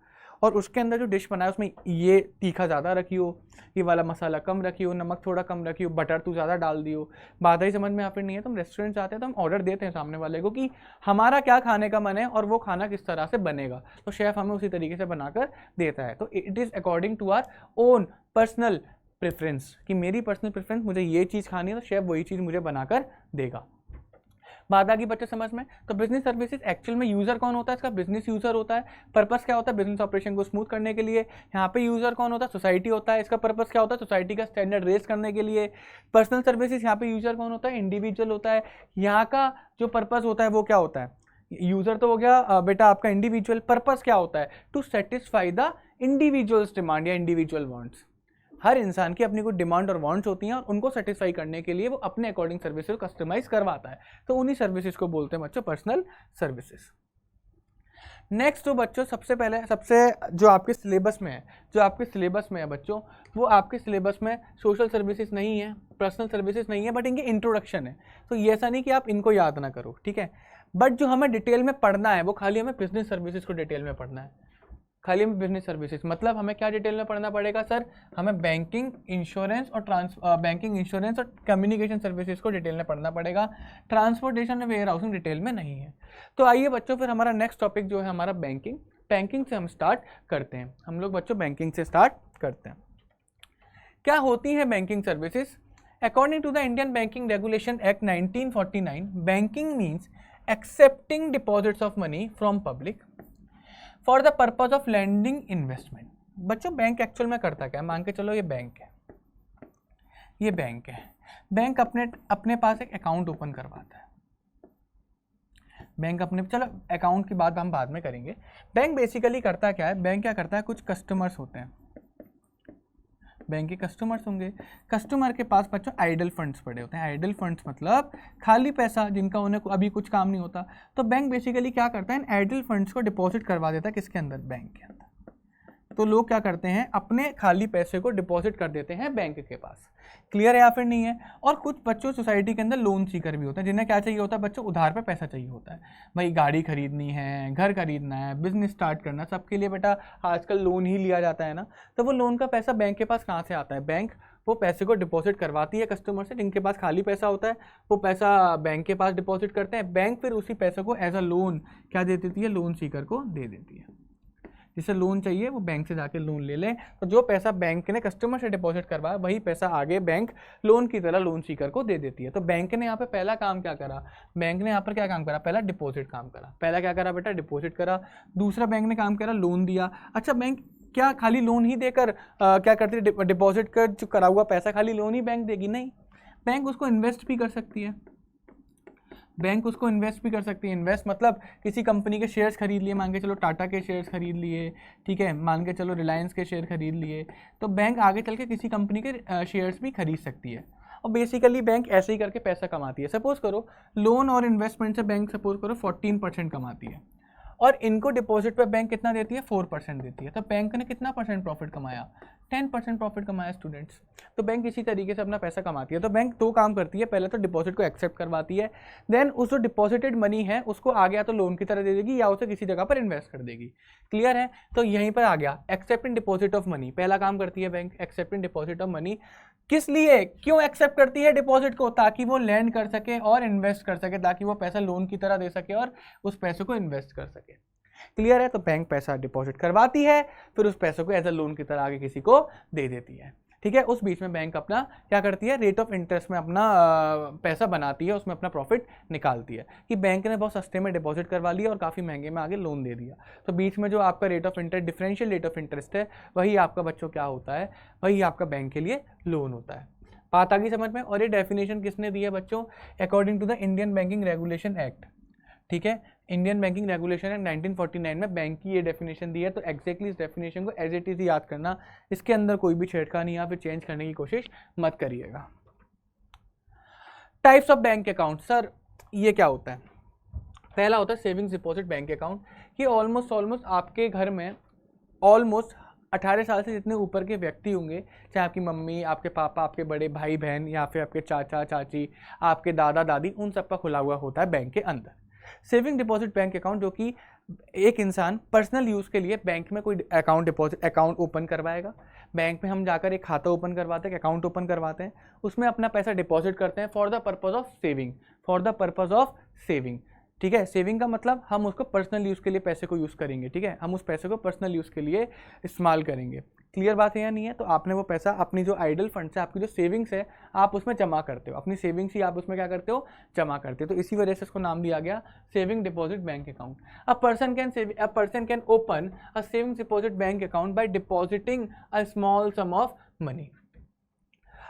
और उसके अंदर जो डिश बनाए उसमें ये तीखा ज़्यादा रखियो, ये वाला मसाला कम रखियो, नमक थोड़ा कम रखियो, बटर तू ज़्यादा डाल दियो। बात ही समझ में या फिर नहीं है, तो हम रेस्टोरेंट जाते हैं तो हम ऑर्डर देते हैं सामने वाले को कि हमारा क्या खाने का मन है और वो खाना किस तरह से बनेगा, तो शेफ़ हमें उसी तरीके से बनाकर देता है। तो it is according to our own personal preference, कि मेरी पर्सनल प्रेफरेंस, मुझे ये चीज़ खानी है तो शेफ़ वही चीज़ मुझे बनाकर देगा। बात आ गई बच्चे समझ में। तो बिजनेस सर्विसेज एक्चुअल में यूजर कौन होता है, इसका बिजनेस यूजर होता है। पर्पस क्या होता है, बिजनेस ऑपरेशन को स्मूथ करने के लिए। यहाँ पे यूजर कौन होता है, सोसाइटी होता है। इसका पर्पस क्या होता है, सोसाइटी का स्टैंडर्ड रेज करने के लिए। पर्सनल सर्विसेज, यहाँ पे यूजर कौन होता है, इंडिविजुअल होता है। यहाँ का जो पर्पस होता है वो क्या होता है, यूजर तो हो गया बेटा आपका इंडिविजुअल, पर्पस क्या होता है, to satisfy the individuals demand या इंडिविजुअल वांट्स। हर इंसान की अपनी कुछ डिमांड और वांट्स होती हैं और उनको सेटिस्फाई करने के लिए वो अपने अकॉर्डिंग सर्विसेज को कस्टमाइज करवाता है, तो उन्हीं सर्विसेज को बोलते हैं बच्चों पर्सनल सर्विसेज। नेक्स्ट तो बच्चों सबसे पहले जो आपके सिलेबस में है बच्चों, वो आपके सिलेबस में सोशल सर्विसेज नहीं है, पर्सनल सर्विसेज नहीं है, बट इनके इंट्रोडक्शन है। तो ये ऐसा नहीं कि आप इनको याद ना करो, ठीक है, बट जो हमें डिटेल में पढ़ना है वो खाली हमें बिजनेस सर्विसेज को डिटेल में पढ़ना है। खाली हमें बिजनेस सर्विसेज मतलब हमें क्या डिटेल में पढ़ना पड़ेगा सर, हमें बैंकिंग इंश्योरेंस और कम्युनिकेशन सर्विसेज को डिटेल में पढ़ना पड़ेगा। ट्रांसपोर्टेशन और वेयर हाउसिंग डिटेल में नहीं है। तो आइए बच्चों फिर हमारा नेक्स्ट टॉपिक जो है हमारा बैंकिंग से हम स्टार्ट करते हैं। हम लोग बच्चों बैंकिंग से स्टार्ट करते हैं। क्या होती है banking services? According to the Indian banking regulation act 1949, banking means accepting deposits of money from public for the purpose of lending investment. बच्चों बैंक एक्चुअल में करता क्या है, मान के चलो ये बैंक है, बैंक अपने पास एक अकाउंट ओपन करवाता है। बैंक चलो अकाउंट की बात हम बाद में करेंगे। बैंक बेसिकली करता क्या है, बैंक क्या करता है, कुछ कस्टमर्स होते हैं, बैंक के कस्टमर्स होंगे, कस्टमर के पास बच्चों आइडल फंड्स पड़े होते हैं। आइडल फंड्स मतलब खाली पैसा, जिनका उन्हें अभी कुछ काम नहीं होता। तो बैंक बेसिकली क्या करता है, इन आइडल फंड्स को डिपॉजिट करवा देता है, किसके अंदर, बैंक के अंदर। तो लोग क्या करते हैं, अपने खाली पैसे को डिपॉजिट कर देते हैं बैंक के पास। क्लियर है या फिर नहीं है? और कुछ बच्चों सोसाइटी के अंदर लोन सीकर भी होते हैं, जिन्हें क्या चाहिए होता है बच्चों, उधार पे पैसा चाहिए होता है। भाई गाड़ी खरीदनी है, घर खरीदना है, बिजनेस स्टार्ट करना, सबके लिए बेटा आजकल लोन ही लिया जाता है ना। तो वो लोन का पैसा बैंक के पास कहाँ से आता है, बैंक वो पैसे को डिपॉजिट करवाती है कस्टमर से, जिनके पास खाली पैसा होता है वो पैसा बैंक के पास डिपॉजिट करते हैं। बैंक फिर उसी पैसे को एज अ लोन क्या दे देती है, लोन सीकर को दे देती है। जिसे लोन चाहिए वो बैंक से जाके लोन ले लें। तो जो पैसा बैंक ने कस्टमर से डिपॉजिट करवाया वही पैसा आगे बैंक लोन की तरह लोन सीकर को दे देती है। तो बैंक ने यहाँ पे पहला काम क्या करा, बैंक ने यहाँ पर क्या काम करा, पहला डिपॉजिट काम करा। पहला क्या करा बेटा, डिपॉजिट करा। दूसरा बैंक ने काम करा, लोन दिया। अच्छा बैंक क्या खाली लोन ही देकर क्या करती है, डिपॉजिट कर जो करा हुआ पैसा खाली लोन ही बैंक देगी? नहीं, बैंक उसको इन्वेस्ट भी कर सकती है। इन्वेस्ट मतलब किसी कंपनी के शेयर्स खरीद लिए, मान के चलो टाटा के शेयर्स खरीद लिए, ठीक है, मान के चलो रिलायंस के शेयर खरीद लिए, तो बैंक आगे चल के किसी कंपनी के शेयर्स भी खरीद सकती है। और बेसिकली बैंक ऐसे ही करके पैसा कमाती है। सपोज करो लोन और इन्वेस्टमेंट से बैंक सपोज करो 14% कमाती है, और इनको डिपॉजिट पे बैंक कितना देती है, 4% देती है। तो बैंक ने कितना परसेंट प्रॉफिट कमाया, 10% प्रॉफिट कमाया स्टूडेंट्स। तो बैंक इसी तरीके से अपना पैसा कमाती है। तो बैंक दो काम करती है, पहले तो डिपॉजिट को एक्सेप्ट करवाती है, देन उस जो डिपॉजिटेड मनी है उसको आ गया तो लोन की तरह दे देगी या उसे किसी जगह पर इन्वेस्ट कर देगी। क्लियर है? तो यहीं पर आ गया एक्सेप्टिंग डिपॉजिट ऑफ मनी, पहला काम करती है bank, accepting deposit of money. किस लिए, क्यों एक्सेप्ट करती है डिपॉजिट को? ताकि वो लैंड कर सके और इन्वेस्ट कर सके, ताकि वो पैसा लोन की तरह दे सके और उस पैसे को इन्वेस्ट कर सके। क्लियर है? तो बैंक पैसा डिपॉजिट करवाती है, फिर उस पैसे को एज अ लोन की तरह आगे किसी को दे देती है। ठीक है, उस बीच में बैंक अपना क्या करती है, रेट ऑफ इंटरेस्ट में अपना पैसा बनाती है, उसमें अपना प्रॉफिट निकालती है कि बैंक ने बहुत सस्ते में डिपॉजिट करवा लिया और काफ़ी महंगे में आगे लोन दे दिया। तो बीच में जो आपका rate of interest, differential rate of interest है, वही आपका बच्चों क्या होता है, वही आपका बैंक के लिए लोन होता है। बात आ गई समझ में? और ये डेफिनेशन किसने दी है बच्चों, according to the Indian banking regulation act. ठीक है, इंडियन बैंकिंग रेगुलेशन एक्ट 1949 में बैंक की ये डेफिनेशन दी है, तो एग्जैक्टली इस डेफिनेशन को एज इट इज याद करना, इसके अंदर कोई भी छेड़खानी या फिर चेंज करने की कोशिश मत करिएगा। Types of bank account, sir ये क्या होता है? पहला होता है सेविंग्स डिपॉजिट बैंक अकाउंट। ये ऑलमोस्ट आपके घर में ऑलमोस्ट 18 साल से जितने ऊपर के व्यक्ति होंगे, चाहे आपकी मम्मी, आपके पापा, आपके बड़े भाई बहन या फिर आपके चाचा चाची, आपके दादा दादी, उन सब का खुला हुआ होता है बैंक के अंदर सेविंग डिपॉजिट बैंक अकाउंट, जो कि एक इंसान पर्सनल यूज़ के लिए बैंक में कोई अकाउंट ओपन करवाएगा। बैंक में हम जाकर एक खाता ओपन करवाते हैं, अकाउंट ओपन करवाते हैं, उसमें अपना पैसा डिपॉजिट करते हैं for the purpose of saving. ठीक है, सेविंग का मतलब हम उसको पर्सनल यूज़ के लिए पैसे को यूज़ करेंगे। ठीक है, हम उस पैसे को पर्सनल यूज़ के लिए इस्तेमाल करेंगे। क्लियर बात है या नहीं है? तो आपने वो पैसा अपनी जो आइडल फंड्स है, आपकी जो सेविंग्स है, आप उसमें जमा करते हो, अपनी सेविंग्स ही आप उसमें क्या करते हो, जमा करते हो। तो इसी वजह से इसको नाम दिया गया saving deposit bank account. A person can open a savings deposit bank account by depositing a small sum of money.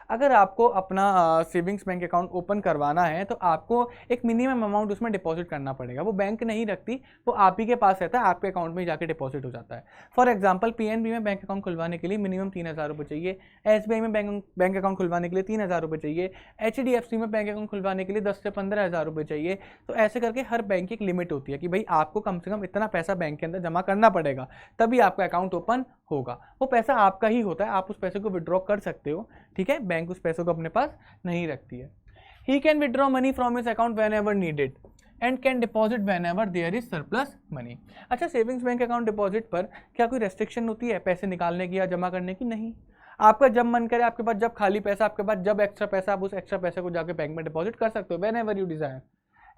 अगर आपको अपना सेविंग्स बैंक अकाउंट ओपन करवाना है तो आपको एक मिनिमम अमाउंट उसमें डिपॉजिट करना पड़ेगा। वो बैंक नहीं रखती, वो आप ही के पास रहता है, आपके अकाउंट में जाके डिपॉजिट हो जाता है। फॉर एग्जांपल पीएनबी में बैंक अकाउंट खुलवाने के लिए मिनिमम 3,000 रुपये चाहिए, एसबीआई में बैंक अकाउंट खुलवाने के लिए 3,000 रुपये चाहिए, एचडीएफसी में बैंक अकाउंट खुलवाने के लिए 10 से 15,000 रुपये चाहिए। तो ऐसे करके हर बैंक की एक लिमिट होती है कि भाई आपको कम से कम इतना पैसा बैंक के अंदर जमा करना पड़ेगा, तभी आपका अकाउंट ओपन होगा। वो पैसा आपका ही होता है, आप उस पैसे को विड्रॉ कर सकते हो। ठीक है, बैंक उस पैसों को अपने पास नहीं रखती है। He can withdraw money from his account whenever needed and can deposit whenever there is surplus money. अच्छा, सेविंग्स बैंक अकाउंट डिपॉजिट पर क्या कोई रेस्ट्रिक्शन होती है पैसे निकालने की या जमा करने की? नहीं। आपका जब मन करे, आपके पास जब खाली पैसा, आपके पास जब एक्स्ट्रा पैसा, आप उस एक्स्ट्रा पैसे को जाके बैंक में डिपॉजिट कर सकते हो when ever you desire.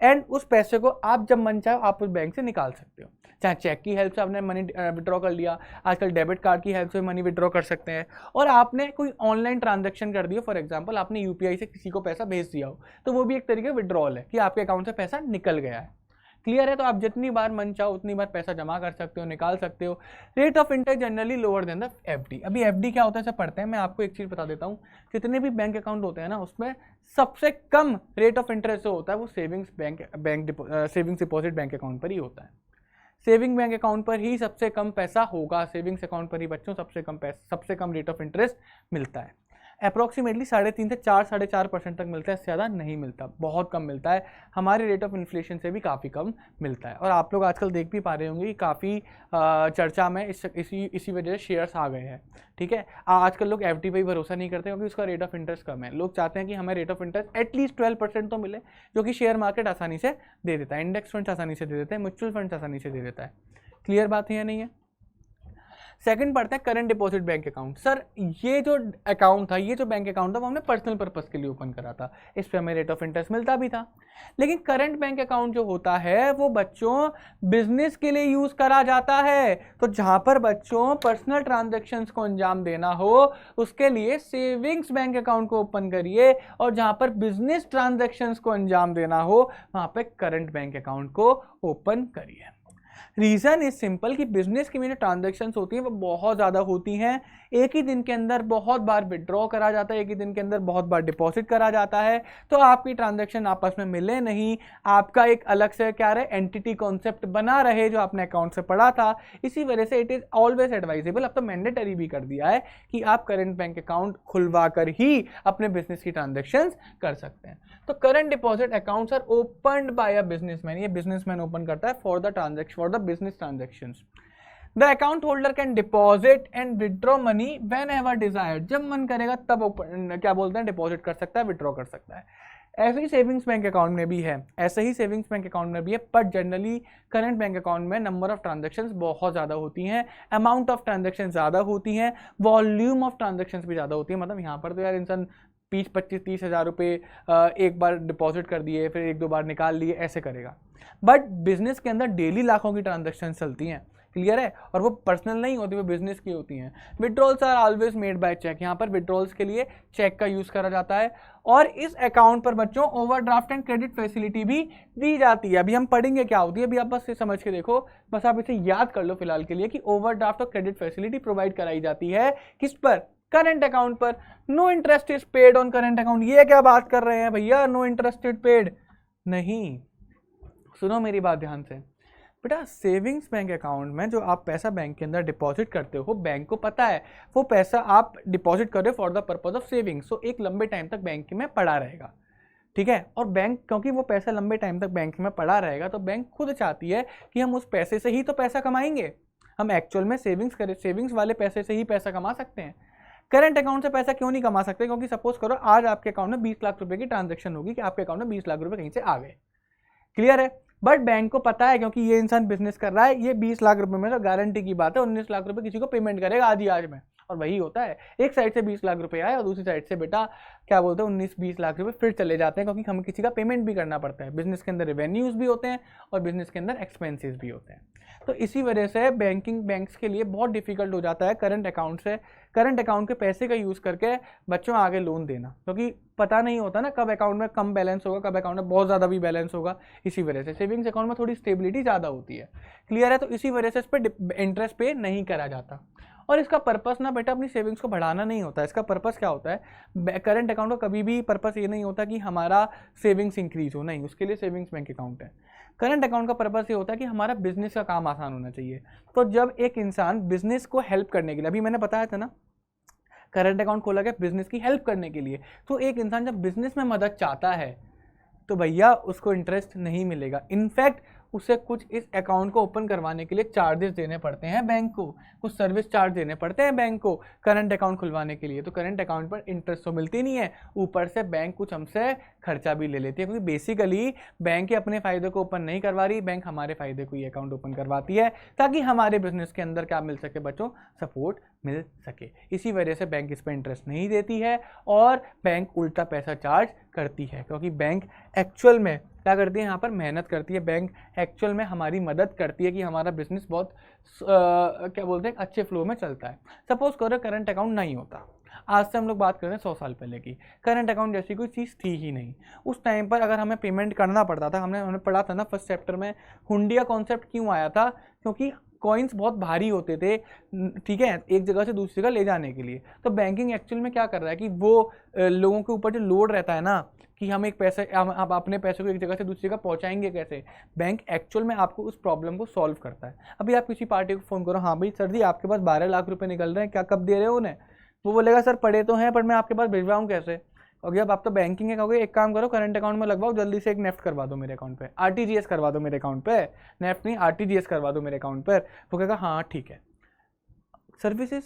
And उस पैसे को आप जब मन चाहे आप उस बैंक से निकाल सकते हो, चाहे चेक की हेल्प से आपने मनी विड्रॉ कर लिया, आजकल डेबिट कार्ड की हेल्प से मनी विड्रॉ कर सकते हैं, और आपने कोई ऑनलाइन ट्रांजैक्शन कर दिया, फॉर एग्जांपल आपने यूपीआई से किसी को पैसा भेज दिया हो, तो वो भी एक तरीके का विड्रॉल है कि आपके अकाउंट से पैसा निकल गया है। क्लियर है? तो आप जितनी बार मन चाहो उतनी बार पैसा जमा कर सकते हो, निकाल सकते हो। Rate of interest generally lower than the FD. अभी एफडी क्या होता है सब पढ़ते हैं, मैं आपको एक चीज़ बता देता हूँ। जितने भी बैंक अकाउंट होते हैं ना, उसमें सबसे कम रेट ऑफ इंटरेस्ट जो होता है वो सेविंग्स डिपॉजिट बैंक अकाउंट पर ही होता है। सेविंग बैंक अकाउंट पर ही सबसे कम पैसा होगा, सेविंग्स अकाउंट पर ही बच्चों सबसे कम रेट ऑफ इंटरेस्ट मिलता है। अप्रॉक्सीमेटली 3.5 से 4.5% तक मिलता है, इससे ज़्यादा नहीं मिलता, बहुत कम मिलता है। हमारे रेट ऑफ इन्फ्लेशन से भी काफ़ी कम मिलता है। और आप लोग आजकल देख भी पा रहे होंगे कि काफ़ी चर्चा में इसी वजह से शेयर्स आ गए हैं। ठीक है, आजकल लोग एफडी पे ही भरोसा नहीं करते क्योंकि उसका रेट ऑफ इंटरेस्ट कम है। लोग चाहते हैं कि हमें रेट ऑफ इंटरेस्ट एटलीस्ट 12% तो मिले, जो कि शेयर मार्केट आसानी से दे देता है, इंडेक्स फंड्स आसानी से दे देते हैं, म्यूचुअल फंड्स आसानी से दे देता है। क्लियर बात है या नहीं है? सेकंड पढ़ते हैं current deposit bank account. Sir ये जो अकाउंट था, ये जो बैंक अकाउंट था, वो हमने पर्सनल पर्पस के लिए ओपन करा था, इस पे हमें रेट ऑफ इंटरेस्ट मिलता भी था। लेकिन करंट बैंक अकाउंट जो होता है वो बच्चों बिजनेस के लिए यूज करा जाता है। तो जहां पर बच्चों पर्सनल ट्रांजैक्शंस को अंजाम देना हो उसके लिए सेविंग्स बैंक अकाउंट को ओपन करिए, और जहां पर बिजनेस ट्रांजैक्शंस को अंजाम देना हो वहां पे करंट बैंक अकाउंट को ओपन करिए। रीज़न इज सिंपल कि बिजनेस की में जो ट्रांजेक्शन्स होती हैं वो बहुत ज़्यादा होती हैं। एक ही दिन के अंदर बहुत बार विड्रॉ करा जाता है, एक ही दिन के अंदर बहुत बार डिपॉजिट करा जाता है। तो आपकी ट्रांजैक्शन आपस में मिले नहीं, आपका एक अलग से क्या रहे एंटिटी कॉन्सेप्ट बना रहे जो आपने अकाउंट से पढ़ा था। इसी वजह से इट इज़ ऑलवेज एडवाइजेबल, अब तो मैंडेटरी भी कर दिया है कि आप करंट बैंक अकाउंट खुलवा कर ही अपने बिजनेस की ट्रांजेक्शन कर सकते हैं। तो current deposit accounts are opened by a businessman, ये बिजनेसमैन ओपन करता है for the business transactions. The account holder can deposit and withdraw money whenever desired. जब मन करेगा तब क्या बोलते हैं डिपॉजिट कर सकता है, विड्रॉ कर सकता है। ऐसे ही सेविंग्स बैंक अकाउंट में भी है, पर जनरली करंट बैंक अकाउंट में नंबर ऑफ ट्रांजैक्शंस बहुत ज़्यादा होती हैं, अमाउंट ऑफ ट्रांजैक्शन ज़्यादा होती हैं, वॉल्यूम ऑफ ट्रांजैक्शंस भी ज़्यादा होती है। मतलब यहाँ पर तो यार इंसान 20-25-30 हज़ार रुपये एक बार डिपॉजिट कर दिए, फिर 1-2 बार निकाल लिए, ऐसे करेगा। बट बिजनेस के अंदर डेली लाखों की ट्रांजैक्शन चलती हैं। क्लियर है? और वो पर्सनल नहीं होती, वो बिजनेस की होती हैं। Withdrawals are always made by cheque, यहाँ पर विड्रॉल्स के लिए चेक का यूज़ करा जाता है। और इस अकाउंट पर बच्चों ओवरड्राफ्ट एंड क्रेडिट फैसिलिटी भी दी जाती है। अभी हम पढ़ेंगे क्या होती है, अभी आप बस ये समझ के देखो, बस आप इसे याद कर लो फिलहाल के लिए कि ओवरड्राफ्ट और क्रेडिट फैसिलिटी प्रोवाइड कराई जाती है। किस पर? करंट अकाउंट पर। No interest is paid on current account. ये क्या बात कर रहे हैं भैया, नो इंटरेस्ट इज पेड? नहीं, सुनो मेरी बात ध्यान से। बेटा सेविंग्स बैंक अकाउंट में जो आप पैसा बैंक के अंदर डिपॉजिट करते हो, बैंक को पता है वो पैसा आप डिपॉजिट कर रहे हो for the purpose of savings, so एक लंबे टाइम तक बैंक में पड़ा रहेगा, ठीक है। और बैंक, क्योंकि वो पैसा लंबे टाइम तक बैंक में पड़ा रहेगा, तो बैंक खुद चाहती है कि हम उस पैसे से ही तो पैसा कमाएंगे, हम एक्चुअल में सेविंग्स करें, सेविंग्स वाले पैसे से ही पैसा कमा सकते हैं। करंट अकाउंट से पैसा क्यों नहीं कमा सकते? क्योंकि सपोज करो आज आपके अकाउंट में 20 लाख रुपए की ट्रांजैक्शन होगी कि आपके अकाउंट में 20 लाख रुपए कहीं से आ गए, क्लियर है। बट बैंक को पता है, क्योंकि ये इंसान बिजनेस कर रहा है, ये 20 लाख रुपए में तो गारंटी की बात है 19 लाख रुपए किसी को पेमेंट करेगा आज ही आज में, और वही होता है, एक साइड से 20 लाख रुपए आए और दूसरी साइड से बेटा क्या बोलते हैं 19-20 लाख रुपए फिर चले जाते हैं, क्योंकि हमें किसी का पेमेंट भी करना पड़ता है। बिजनेस के अंदर रेवेन्यूज भी होते हैं और बिजनेस के अंदर एक्सपेंसेस भी होते हैं। तो इसी वजह से बैंक्स के लिए बहुत डिफिकल्ट हो जाता है करंट अकाउंट के पैसे का यूज़ करके बच्चों आगे लोन देना, क्योंकि पता नहीं होता ना कब अकाउंट में कम बैलेंस होगा, कब अकाउंट में बहुत ज़्यादा भी बैलेंस होगा। इसी वजह से सेविंग्स अकाउंट में थोड़ी स्टेबिलिटी ज़्यादा होती है, क्लियर है। तो इसी वजह से इस पर इंटरेस्ट पे नहीं करा जाता। और इसका पर्पस ना बेटा अपनी सेविंग्स को बढ़ाना नहीं होता है। इसका पर्पस क्या होता है? करंट अकाउंट का कभी भी पर्पस ये नहीं होता कि हमारा सेविंग्स इंक्रीज हो, नहीं, उसके लिए सेविंग्स बैंक अकाउंट है। करंट अकाउंट का पर्पस ये होता है कि हमारा बिजनेस का काम आसान होना चाहिए। तो जब एक इंसान बिजनेस को हेल्प करने के लिए, अभी मैंने बताया था ना करंट अकाउंट खोला गया बिजनेस की हेल्प करने के लिए, तो एक इंसान जब बिजनेस में मदद चाहता है तो भैया उसको इंटरेस्ट नहीं मिलेगा। इनफैक्ट उसे कुछ इस अकाउंट को ओपन करवाने के लिए चार्जेस देने पड़ते हैं बैंक को, कुछ सर्विस चार्ज देने पड़ते हैं बैंक को करंट अकाउंट खुलवाने के लिए। तो करंट अकाउंट पर इंटरेस्ट तो मिलती नहीं है, ऊपर से बैंक कुछ हमसे खर्चा भी ले लेती है, क्योंकि बेसिकली बैंक अपने फ़ायदे को ओपन नहीं करवा रही, बैंक हमारे फ़ायदे को ये अकाउंट ओपन करवाती है ताकि हमारे बिजनेस के अंदर क्या मिल सके बच्चों, सपोर्ट मिल सके। इसी वजह से बैंक इस पर इंटरेस्ट नहीं देती है और बैंक उल्टा पैसा चार्ज करती है, क्योंकि बैंक एक्चुअल में क्या करती है, यहाँ पर मेहनत करती है। बैंक एक्चुअल में हमारी मदद करती है कि हमारा बिजनेस बहुत क्या बोलते हैं अच्छे फ्लो में चलता है। सपोज करो करंट अकाउंट नहीं होता, आज से हम लोग बात कर रहे हैं 100 साल पहले की, करंट अकाउंट जैसी कोई चीज़ थी ही नहीं। उस टाइम पर अगर हमें पेमेंट करना पड़ता था, हमने पढ़ा था ना फर्स्ट चैप्टर में, हुंडिया कॉन्सेप्ट क्यों आया था? क्योंकि कॉइन्स बहुत भारी होते थे, ठीक है, एक जगह से दूसरी जगह ले जाने के लिए। तो बैंकिंग एक्चुअल में क्या कर रहा है कि वो लोगों के ऊपर जो लोड रहता है ना कि हम आप अपने पैसे को एक जगह से दूसरी जगह पहुंचाएंगे कैसे, बैंक एक्चुअल में आपको उस प्रॉब्लम को सॉल्व करता है। अभी आप किसी पार्टी को फ़ोन करो, हाँ भाई सर जी आपके पास 12 लाख रुपए निकल रहे हैं, क्या कब दे रहे हो उन्हें? वो बोलेगा सर पड़े तो हैं पर मैं आपके पास भिजवाऊँ कैसे? और जब आप तो बैंकिंग है कहोगे एक काम करो करंट अकाउंट में लगवाओ, जल्दी से एक नेफ्ट करवा दो मेरे अकाउंट पे, आरटीजीएस करवा दो मेरे अकाउंट पे, नेफ्ट नहीं आरटीजीएस करवा दो मेरे अकाउंट पर। वो कहेगा हाँ ठीक है, सर्विसेज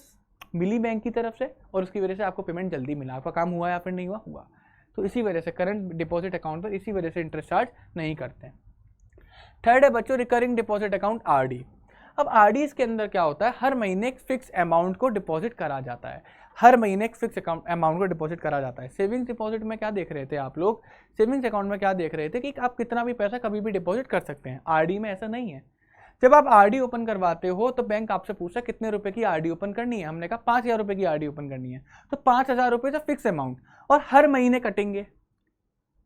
मिली बैंक की तरफ से और उसकी वजह से आपको पेमेंट जल्दी मिला, आपका काम हुआ या फिर नहीं हुआ। तो इसी वजह से करंट डिपॉजिट अकाउंट पर इसी वजह से इंटरेस्ट चार्ज नहीं करते हैं। थर्ड है बच्चों रिकरिंग डिपॉजिट अकाउंट आरडी। अब आरडी के अंदर क्या होता है, हर महीने एक फिक्स अमाउंट को डिपॉजिट करा जाता है, हर महीने एक फिक्स अमाउंट को डिपॉजिट करा जाता है। सेविंग्स डिपॉजिट में क्या देख रहे थे आप लोग, सेविंग्स अकाउंट में क्या देख रहे थे कि आप कितना भी पैसा कभी भी डिपॉजिट कर सकते हैं। आरडी में ऐसा नहीं है। जब आप आरडी ओपन करवाते हो तो बैंक आपसे पूछता है कितने रुपए की आरडी ओपन करनी है, हमने कहा 5,000 रुपए की आरडी ओपन करनी है, तो 5,000 रुपए का फिक्स अमाउंट और हर महीने कटेंगे,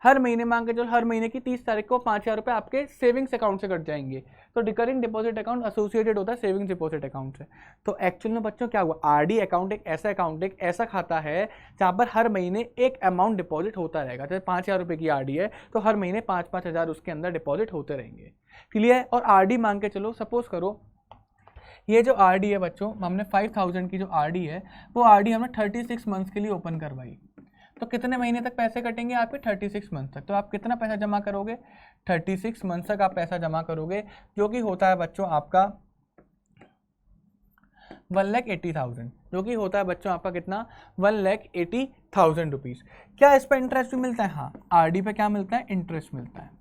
हर महीने मांग के चलो हर महीने की 30 तारीख को 5,000 रुपए आपके सेविंग्स अकाउंट से कट जाएंगे। तो रिकरिंग डिपॉजिट अकाउंट एसोसिएटेड होता है सेविंग्स डिपॉजिट अकाउंट से। तो एक्चुअल में बच्चों क्या हुआ, आरडी अकाउंट एक ऐसा खाता है जहां पर हर महीने एक अमाउंट डिपॉजिट होता रहेगा। जैसे 5,000 रुपए की आरडी है तो हर महीने 5-5 हज़ार उसके अंदर डिपॉजिट होते रहेंगे, क्लियर। और आरडी मांग के चलो, सपोज करो ये जो आरडी है बच्चों, हमने 5,000 की जो आरडी है वो आरडी हमने 36 मंथ्स के लिए ओपन करवाई, तो कितने महीने तक पैसे कटेंगे आपके 36 मंथ तक। तो आप कितना पैसा जमा करोगे, 36 मंथ तक आप पैसा जमा करोगे, जो कि होता है बच्चों आपका 1,80,000, जो कि होता है बच्चों आपका कितना 1,80,000 रुपीज़। क्या इस पर इंटरेस्ट भी मिलता है? हाँ, आरडी पे क्या मिलता है, इंटरेस्ट मिलता है।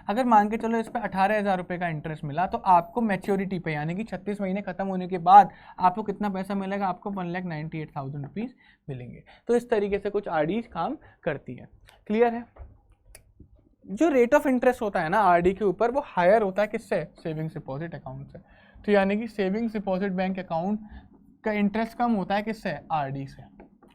अगर मान के चलो इस पर 18,000 रुपये का इंटरेस्ट मिला तो आपको मैच्योरिटी पे यानी कि 36 महीने खत्म होने के बाद आपको कितना पैसा मिलेगा, आपको 1,98,000 रुपीज़ मिलेंगे। तो इस तरीके से कुछ आरडी काम करती है, क्लियर है। जो रेट ऑफ इंटरेस्ट होता है ना आरडी के ऊपर वो हायर होता है किससे, सेविंग्स डिपॉजिट अकाउंट से। तो यानी कि सेविंग्स डिपॉजिट बैंक अकाउंट का इंटरेस्ट कम होता है किससे, आरडी से,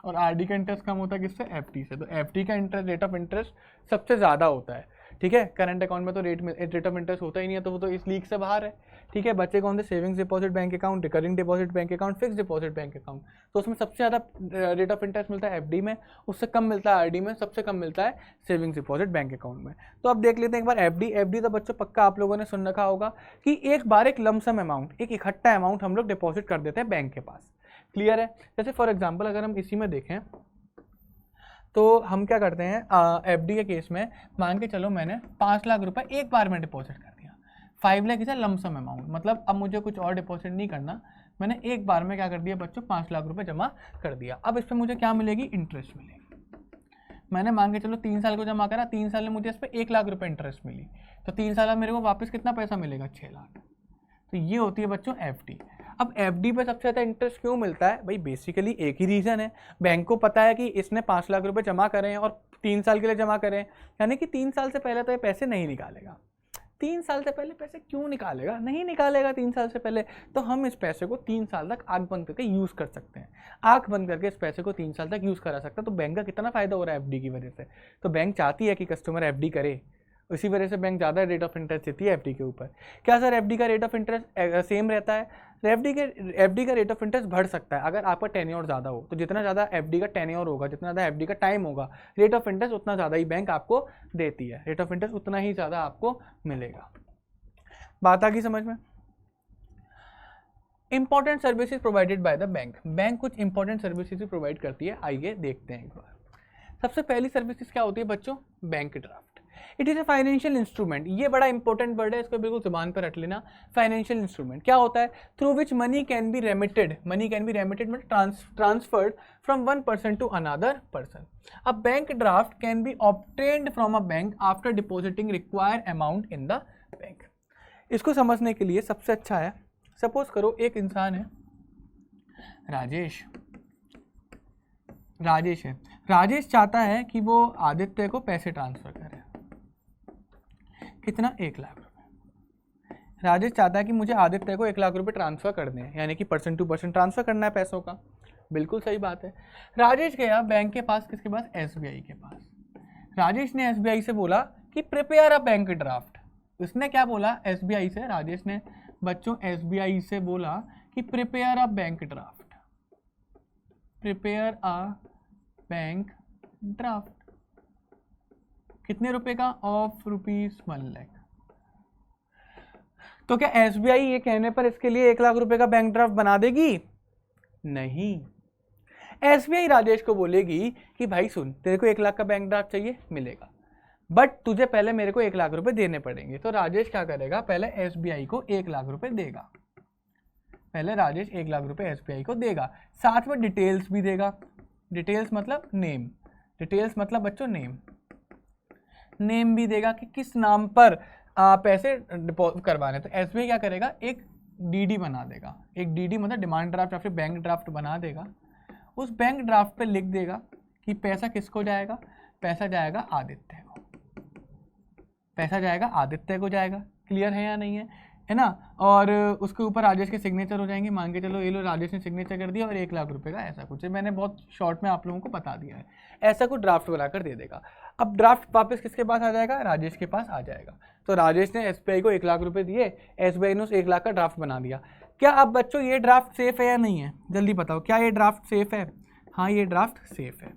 और आरडी का इंटरेस्ट कम होता है किससे, एफडी से। तो एफडी का इंटरेस्ट रेट ऑफ इंटरेस्ट सबसे ज़्यादा होता है, ठीक है। करंट अकाउंट में तो रेट ऑफ इंटरेस्ट होता ही नहीं है, तो वो तो इस लीग से बाहर है, ठीक है, बच्चे कौन से, savings deposit bank account, recurring deposit bank account, fix deposit bank account. तो उसमें सबसे ज़्यादा रेट ऑफ इंटरेस्ट मिलता है एफडी में, उससे कम मिलता है आरडी में, सबसे कम मिलता है सेविंग्स डिपॉजिट बैंक अकाउंट में। तो अब देख लेते हैं एक बार एफडी। एफडी तो बच्चों पक्का आप लोगों ने सुन रखा होगा कि एक बार एक लमसम अमाउंट, एक इकट्ठा अमाउंट हम लोग डिपॉजिट कर देते हैं बैंक के पास। क्लियर है। जैसे फॉर एग्जाम्पल अगर हम इसी में देखें तो हम क्या करते हैं, एफडी के केस में मान के चलो मैंने 5 लाख रुपए एक बार में डिपॉजिट कर दिया। 5 लाख इज लमसम अमाउंट, मतलब अब मुझे कुछ और डिपॉजिट नहीं करना, मैंने एक बार में क्या कर दिया बच्चों, 5 लाख रुपए जमा कर दिया। अब इस पर मुझे क्या मिलेगी, इंटरेस्ट मिलेगी। मैंने मान के चलो 3 साल को जमा करा, 3 साल में मुझे इस पर 1 लाख रुपए इंटरेस्ट मिली, तो 3 साल में मेरे को वापस कितना पैसा मिलेगा, 6 लाख। तो ये होती है बच्चों एफडी। अब एफडी पे सबसे ज़्यादा इंटरेस्ट क्यों मिलता है भाई, बेसिकली एक ही रीज़न है, बैंक को पता है कि इसने 5 लाख रुपए जमा करे हैं और 3 साल के लिए जमा करें, यानी कि 3 साल से पहले तो ये पैसे नहीं निकालेगा। 3 साल से पहले पैसे क्यों निकालेगा, नहीं निकालेगा 3 साल से पहले, तो हम इस पैसे को 3 साल तक आंख बंद करके यूज़ कर सकते हैं। आंख बंद करके इस पैसे को 3 साल तक यूज़ करा सकता है। तो बैंक का कितना फ़ायदा हो रहा है एफडी की वजह से। तो बैंक चाहती है कि कस्टमर एफडी करे, इसी वजह से बैंक ज़्यादा रेट ऑफ इंटरेस्ट देती है एफडी के ऊपर। क्या सर एफडी का रेट ऑफ इंटरेस्ट सेम रहता है? एफडी का रेट ऑफ इंटरेस्ट बढ़ सकता है अगर आपका टेन्योर ज़्यादा हो। तो जितना ज़्यादा एफडी का टेन्योर होगा, जितना ज़्यादा एफडी का टाइम होगा, रेट ऑफ इंटरेस्ट उतना ज़्यादा ही बैंक आपको देती है, रेट ऑफ इंटरेस्ट उतना ही ज़्यादा आपको मिलेगा। बात आ गई समझ में। Important services provided by the bank. Bank कुछ इंपॉर्टेंट सर्विसेज प्रोवाइड करती है, आइए देखते हैं एक बार। सबसे पहली सर्विसेज क्या होती है बच्चों, bank draft. It is a financial instrument, ये बड़ा इंपॉर्टेंट वर्ड है, इसको बिल्कुल जुबान पर रख लेना। फाइनेंशियल इंस्ट्रूमेंट क्या होता है, through which money can be remitted, मतलब transferred from one person to another person. A bank draft can be obtained from a bank after depositing required amount in the bank. इसको समझने के लिए सबसे अच्छा है, सपोज करो एक इंसान है राजेश है, राजेश चाहता है कि वो आदित्य को पैसे ट्रांसफर करे। कितना, 1 लाख रुपए। राजेश चाहता है कि मुझे आदित्य को 1 लाख रुपए ट्रांसफर करने हैं, यानी कि पर्सन टू पर्सन ट्रांसफर करना है पैसों का। बिल्कुल सही बात है। राजेश गया बैंक के पास, किसके पास, एसबीआई के पास। राजेश ने एसबीआई से बोला कि प्रिपेयर अ बैंक ड्राफ्ट। उसने क्या बोला एसबीआई से, राजेश ने बच्चों एसबीआई से बोला कि prepare a bank draft, prepare a bank draft. कितने रुपए का, ऑफ ₹1 लाख। तो क्या एसबीआई ये कहने पर इसके लिए 1 लाख रुपए का बैंक ड्राफ्ट बना देगी? नहीं। एसबीआई राजेश को बोलेगी कि भाई सुन, तेरे को 1 लाख का बैंक ड्राफ्ट चाहिए, मिलेगा, बट तुझे पहले मेरे को 1 लाख रुपए देने पड़ेंगे। तो राजेश क्या करेगा, पहले एसबीआई को 1 लाख रुपए देगा। पहले राजेश 1 लाख रुपए एसबीआई को देगा, साथ में डिटेल्स भी देगा। डिटेल्स मतलब नेम, डिटेल्स मतलब बच्चों नेम भी देगा कि किस नाम पर पैसे डिपॉजिट करवाने। तो एसबीआई क्या करेगा, एक डीडी बना देगा, एक डीडी मतलब डिमांड ड्राफ्ट या फिर बैंक ड्राफ्ट बना देगा। उस बैंक ड्राफ्ट पे लिख देगा कि पैसा किसको जाएगा, पैसा जाएगा आदित्य को, पैसा जाएगा आदित्य को जाएगा। क्लियर है या नहीं है ना। और उसके ऊपर राजेश के सिग्नेचर हो जाएंगे। मान के चलो ये लो राजेश ने सिग्नेचर कर दिया और 1 लाख रुपए का ऐसा कुछ है, मैंने बहुत शॉर्ट में आप लोगों को बता दिया है। ऐसा कुछ ड्राफ्ट बनाकर दे देगा। अब ड्राफ्ट वापस किसके पास आ जाएगा, राजेश के पास आ जाएगा। तो राजेश ने एसबीआई को 1 लाख रुपए दिए, एसबीआई ने उस 1 लाख का ड्राफ्ट बना दिया। क्या अब बच्चों ये ड्राफ्ट सेफ है या नहीं है, जल्दी बताओ, क्या ये ड्राफ्ट सेफ है? हाँ, ये ड्राफ्ट सेफ है।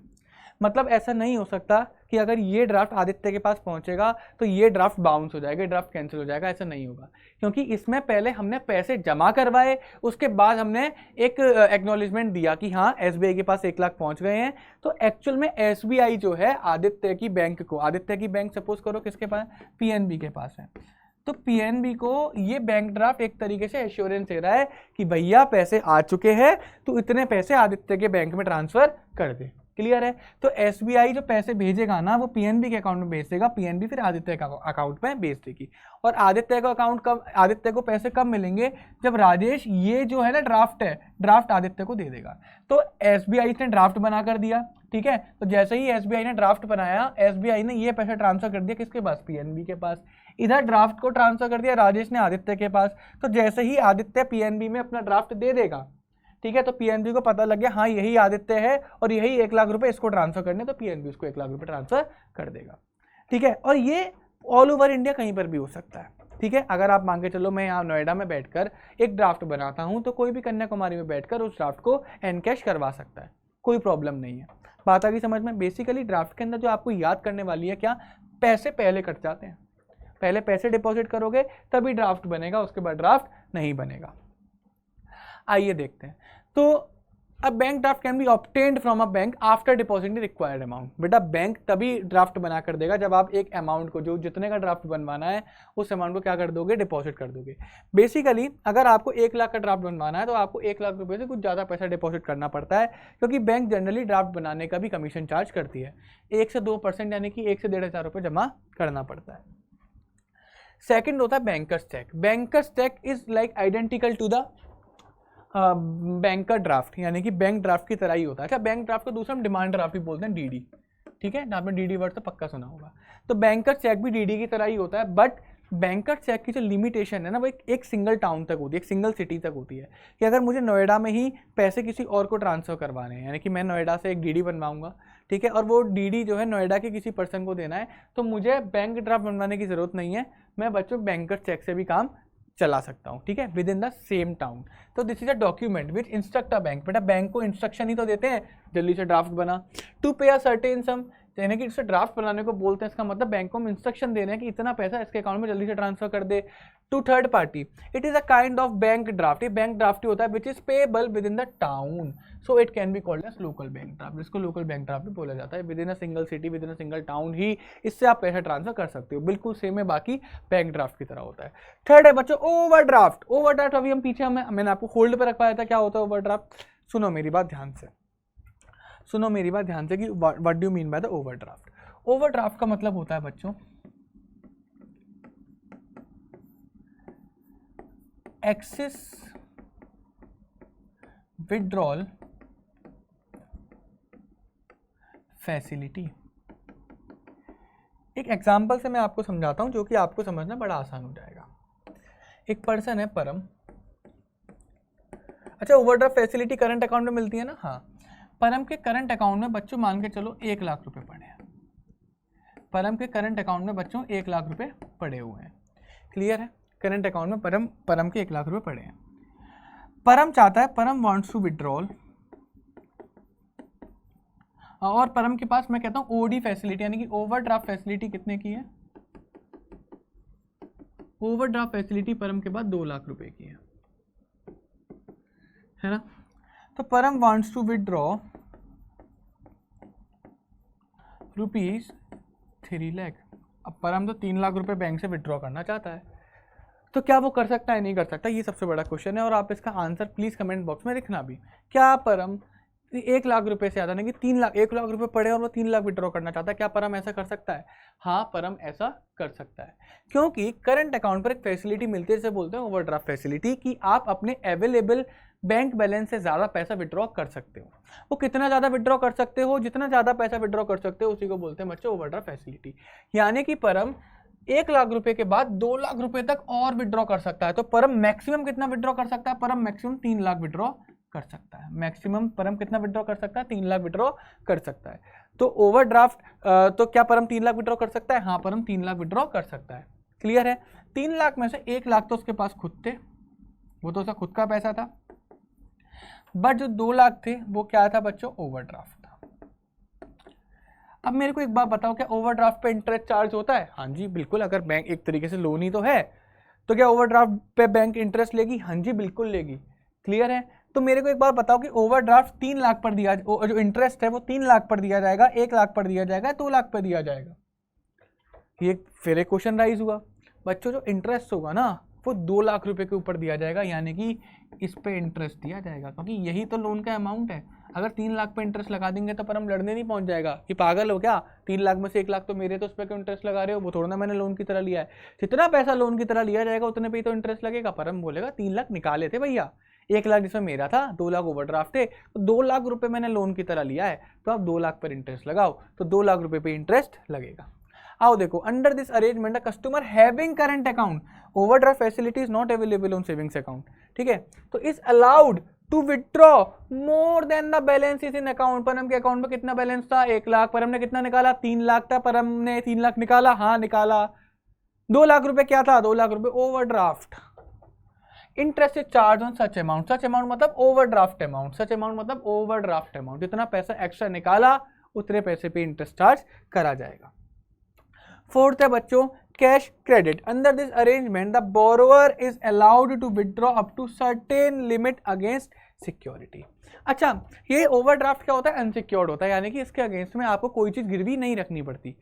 मतलब ऐसा नहीं हो सकता कि अगर ये ड्राफ्ट आदित्य के पास पहुंचेगा तो ये ड्राफ्ट बाउंस हो जाएगा, ड्राफ्ट कैंसिल हो जाएगा, ऐसा नहीं होगा। क्योंकि इसमें पहले हमने पैसे जमा करवाए, उसके बाद हमने एक एक्नॉलेजमेंट दिया कि हाँ एसबीआई के पास 1 लाख पहुंच गए हैं। तो एक्चुअल में एसबीआई जो है आदित्य की बैंक को, आदित्य की बैंक सपोज करो किसके पास, पीएनबी के पास है, तो पीएनबी को ये बैंक ड्राफ्ट एक तरीके से एश्योरेंस दे रहा है कि भैया पैसे आ चुके हैं, तो इतने पैसे आदित्य के बैंक में ट्रांसफर कर दे। क्लियर है। तो एसबीआई जो पैसे भेजेगा ना वो पीएनबी के अकाउंट में भेज देगा, पीएनबी फिर आदित्य का अकाउंट में भेज देगी। और आदित्य का अकाउंट कब, आदित्य को पैसे कब मिलेंगे, जब राजेश ये जो है ना ड्राफ्ट है, ड्राफ्ट आदित्य को दे देगा। तो एसबीआई ने ड्राफ्ट बना कर दिया, ठीक है। तो जैसे ही एसबीआई ने ड्राफ्ट बनाया, एसबीआई ने ये पैसा ट्रांसफर कर दिया किसके पास, पीएनबी के पास। इधर ड्राफ्ट को ट्रांसफर कर दिया राजेश ने आदित्य के पास। तो जैसे ही आदित्य पीएनबी में अपना ड्राफ्ट दे देगा, ठीक है, तो पीएनबी को पता लग गया हाँ यही आदित्य है और यही 1 लाख रुपए इसको ट्रांसफर करने, तो पीएनबी उसको 1 लाख रुपए ट्रांसफर कर देगा। ठीक है। और ये ऑल ओवर इंडिया कहीं पर भी हो सकता है, ठीक है। अगर आप मान के चलो मैं यहाँ नोएडा में बैठकर एक ड्राफ्ट बनाता हूँ तो कोई भी कन्याकुमारी में बैठकर उस ड्राफ्ट को एनकैश करवा सकता है, कोई प्रॉब्लम नहीं है। बात आ गई समझ में। बेसिकली ड्राफ्ट के अंदर जो आपको याद करने वाली है क्या, पैसे पहले कट जाते हैं, पहले पैसे डिपॉजिट करोगे तभी ड्राफ्ट बनेगा, उसके बाद ड्राफ्ट नहीं बनेगा। आइए देखते हैं। तो अ bank draft can be obtained from a bank after depositing the required amount. बेटा बैंक तभी ड्राफ्ट बना कर देगा जब आप एक अमाउंट को, जो जितने का ड्राफ्ट बनवाना है उस अमाउंट को क्या कर दोगे, डिपॉजिट कर दोगे। बेसिकली अगर आपको 1 लाख का ड्राफ्ट बनवाना है तो आपको 1 लाख रुपए से कुछ ज़्यादा पैसा डिपॉजिट करना पड़ता है, क्योंकि बैंक जनरली ड्राफ्ट बनाने का भी कमीशन चार्ज करती है। 1 से 2% यानी कि 1 से 1,500 रुपये जमा करना पड़ता है। सेकेंड होता है bankers cheque. Bankers cheque is like identical to the banker draft, यानी कि बैंक ड्राफ्ट की तरह ही होता है। अच्छा, बैंक ड्राफ्ट को दूसरा हम डिमांड ड्राफ्ट भी बोलते हैं, डीडी, ठीक है, आपने डीडी वर्ड तो पक्का सुना होगा। तो बैंकर चेक भी डीडी की तरह ही होता है, बट बैंकर चेक की जो लिमिटेशन है ना, वो एक सिंगल टाउन तक होती है, एक सिंगल सिटी तक होती है, कि अगर मुझे नोएडा में ही पैसे किसी और को ट्रांसफर करवाने हैं, यानी कि मैं नोएडा से एक डीडी बनवाऊंगा, ठीक है, और वो डीडी जो है नोएडा के किसी पर्सन को देना है, तो मुझे बैंक ड्राफ्ट बनवाने की जरूरत नहीं है, मैं बच्चों बैंकर चेक से भी काम चला सकता हूँ, ठीक है, within the same town. तो this is a document which instruct a bank. बेटा बैंक को इंस्ट्रक्शन ही तो देते हैं, जल्दी से ड्राफ्ट बना। टू पे अ सर्टेन सम, यानी कि इससे ड्राफ्ट बनाने को बोलते हैं, इसका मतलब बैंक को हम इंस्ट्रक्शन दे रहे हैं कि इतना पैसा इसके अकाउंट में जल्दी से ट्रांसफर कर दे। To third party, it is a kind of bank draft. ये बैंक ड्राफ्ट ही होता है which is payable within the town, so it can be called as local bank draft, जिसको लोकल बैंक ड्राफ्ट भी बोला जाता है। Within a single city, within a single town ही इससे आप पैसा ट्रांसफर कर सकते हो, बिल्कुल सेम है, बाकी बैंक ड्राफ्ट की तरह होता है। थर्ड है बच्चों ओवरड्राफ्ट। ओवरड्राफ्ट अभी हम पीछे मैंने आपको होल्ड पे रखवाया था, क्या होता है ओवरड्राफ्ट। सुनो मेरी बात ध्यान से, सुनो मेरी बात ध्यान से कि what do you mean by the overdraft. Overdraft का मतलब होता है बच्चों एक्सेस विड्रॉल फैसिलिटी। एक एग्जांपल से मैं आपको समझाता हूं जो कि आपको समझना बड़ा आसान हो जाएगा। एक पर्सन है परम। अच्छा, ओवरड्राफ्ट फैसिलिटी करंट अकाउंट में मिलती है ना। हाँ, परम के करंट अकाउंट में बच्चों मान के चलो 1 लाख रुपए पड़े हैं। परम के करंट अकाउंट में बच्चों 1 लाख रुपए पड़े हुए हैं। क्लियर है, करंट अकाउंट में परम के 1 लाख रुपए पड़े हैं। परम चाहता है, परम वांट्स टू विड्रॉल, और परम के पास मैं कहता हूं ओडी फैसिलिटी, यानी कि ओवरड्राफ्ट फैसिलिटी कितने की है। ओवरड्राफ्ट फैसिलिटी परम के पास 2 लाख रुपए की है ना। तो परम वांट्स टू विड्रॉ ₹3 लाख। अब परम तो 3 लाख रुपए बैंक से विड्रॉ करना चाहता है, तो क्या वो कर सकता है, नहीं कर सकता, ये सबसे बड़ा क्वेश्चन है। और आप इसका आंसर प्लीज कमेंट बॉक्स में लिखना भी। क्या परम 1 लाख रुपए से ज़्यादा, नहीं कि 3 लाख, 1 लाख रुपए पड़े और वो 3 लाख विड्रॉ करना चाहता है, क्या परम ऐसा कर सकता है। हाँ, परम ऐसा कर सकता है, क्योंकि करंट अकाउंट पर एक फैसिलिटी मिलती है, जैसे बोलते हैं ओवरड्राफ्ट फैसिलिटी, कि आप अपने अवेलेबल बैंक बैलेंस से ज़्यादा पैसा विड्रॉ कर सकते हो। वो कितना ज़्यादा विड्रॉ कर सकते हो, जितना ज़्यादा पैसा विड्रॉ कर सकते हो उसी को बोलते हैं बच्चों ओवरड्राफ्ट फैसिलिटी। यानी कि परम 1 लाख रुपए के बाद 2 लाख रुपए तक और विड्रॉ कर सकता है। तो परम मैक्सिमम कितना विड्रॉ कर सकता है, परम मैक्सिमम 3 लाख विड्रॉ कर सकता है। मैक्सिमम परम कितना विड्रॉ कर सकता है, 3 लाख विड्रॉ कर सकता है। तो ओवरड्राफ्ट, तो क्या परम 3 लाख विड्रॉ कर सकता है। हाँ, परम 3 लाख विड्रॉ कर सकता है। क्लियर है। 3 लाख में से 1 लाख तो उसके पास खुद थे, वो तो उसका खुद का पैसा था, बट जो 2 लाख थे वो क्या था बच्चों, ओवरड्राफ्ट था। अब मेरे को एक बात बताओ, क्या ओवरड्राफ्ट पे इंटरेस्ट चार्ज होता है। हाँ जी बिल्कुल, अगर बैंक एक तरीके से लोन ही तो है, तो क्या ओवरड्राफ्ट पे बैंक इंटरेस्ट लेगी। हाँ जी बिल्कुल लेगी। क्लियर है। तो मेरे को एक बात बताओ कि ओवरड्राफ्ट 3 लाख पर दिया, जो इंटरेस्ट है वो 3 लाख पर दिया जाएगा, 1 लाख पर दिया जाएगा, 2 लाख पर दिया जाएगा। ये फिर एक क्वेश्चन राइज हुआ बच्चों, जो इंटरेस्ट होगा ना वो 2 लाख रुपए के ऊपर दिया जाएगा, यानी कि इस पे इंटरेस्ट दिया जाएगा, क्योंकि यही तो लोन का अमाउंट है। अगर 3 लाख पे इंटरेस्ट लगा देंगे तो पर हम लड़ने नहीं पहुंच जाएगा कि पागल हो क्या, 3 लाख में से 1 लाख तो मेरे, तो उस पर क्यों इंटरेस्ट लगा रहे हो, वो थोड़ा ना मैंने लोन की तरह लिया है। जितना पैसा लोन की तरह लिया जाएगा उतने पे ही तो इंटरेस्ट लगेगा। पर हम बोलेगा 3 लाख निकाले थे भैया, 1 लाख जिसमें मेरा था, 2 लाख ओवरड्राफ्ट थे, तो 2 लाख रुपए मैंने लोन की तरह लिया है, तो आप 2 लाख पर इंटरेस्ट लगाओ, तो 2 लाख रुपए पे इंटरेस्ट लगेगा। आओ देखो, under this arrangement a customer having current account, overdraft facility is not available on savings account, ठीक है, तो is allowed to withdraw more than the balance is in account. परम के अकाउंट में कितना बैलेंस था, 1 लाख, परम ने कितना निकाला, 3 लाख था, परम ने 3 लाख निकाला, हाँ निकाला, 2 लाख रुपए क्या था, 2 लाख रुपए overdraft. Interest is charge on such amount मतलब ओवरड्राफ्ट अमाउंट, सच अमाउंट मतलब ओवरड्राफ्ट अमाउंट, जितना पैसा एक्स्ट्रा निकाला उतने पैसे पे इंटरेस्ट चार्ज करा जाएगा। फोर्थ है बच्चों cash credit. Under this arrangement the borrower is allowed to withdraw up to certain limit against security. अच्छा, ये ओवरड्राफ्ट क्या होता है, अनसिक्योर्ड होता है, यानी कि इसके अगेंस्ट में आपको कोई चीज़ गिरवी नहीं रखनी पड़ती।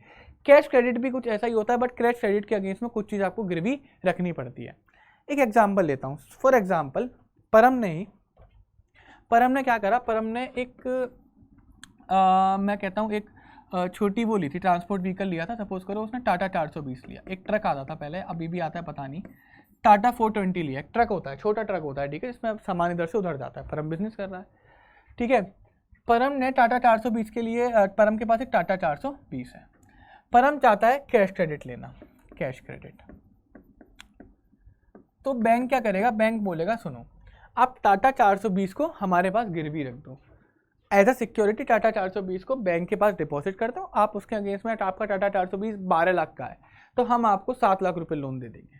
कैश क्रेडिट भी कुछ ऐसा ही होता है, बट कैश क्रेडिट के अगेंस्ट में कुछ चीज़ आपको गिरवी रखनी पड़ती है। एक एग्जाम्पल लेता हूँ। फॉर एग्जाम्पल परम ने क्या करा, परम ने एक मैं कहता हूँ एक छोटी वो ली थी, ट्रांसपोर्ट व्हीकल लिया था। सपोज करो उसने टाटा 420 लिया। एक ट्रक आता था पहले, अभी भी आता है पता नहीं, टाटा 420 लिया। एक ट्रक होता है, छोटा ट्रक होता है, ठीक है, जिसमें सामान इधर से उधर जाता है। परम बिजनेस कर रहा है, ठीक है। परम ने टाटा 420 के लिए, परम के पास एक टाटा 420 है। परम चाहता है कैश क्रेडिट लेना, कैश क्रेडिट। तो बैंक क्या करेगा, बैंक बोलेगा सुनो आप टाटा 420 को हमारे पास गिरवी रख दो, एज अ सिक्योरिटी टाटा 420 को बैंक के पास डिपॉजिट कर दो, आप उसके अगेंस्ट में आपका टाटा 420 12 लाख का है तो हम आपको 7 लाख रुपए लोन दे देंगे।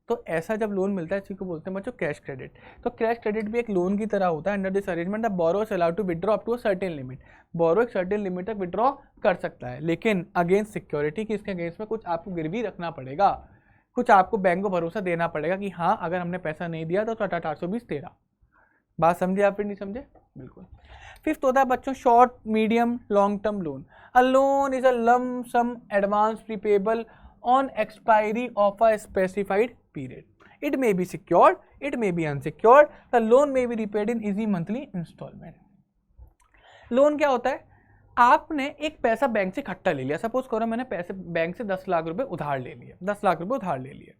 तो ऐसा जब लोन मिलता है इसी को बोलते हैं बच्चों कैश क्रेडिट। तो कैश क्रेडिट भी एक लोन की तरह होता है। Under this arrangement the borrower allowed to withdraw up to a certain limit. Borrow एक सर्टेन लिमिट तक विड्रॉ कर सकता है, लेकिन अगेंस्ट सिक्योरिटी कि इसके अगेंस्ट में कुछ आपको गिरवी रखना पड़ेगा, कुछ आपको बैंक को भरोसा देना पड़ेगा कि हाँ अगर हमने पैसा नहीं दिया तो टाटा 420 तेरा। बात समझे आप फिर नहीं समझे? बिल्कुल। फिफ्थ होता है बच्चों short medium long term loan. A loan is a lump sum advance prepayable on expiry of a specified period. It may be secured, it may be unsecured. The loan may be repaid in easy monthly installment. Loan क्या होता है, आपने एक पैसा bank से इकट्ठा ले लिया। सपोज करो मैंने पैसे बैंक से 10 लाख रुपए उधार ले लिए, 10 लाख रुपए उधार ले लिए।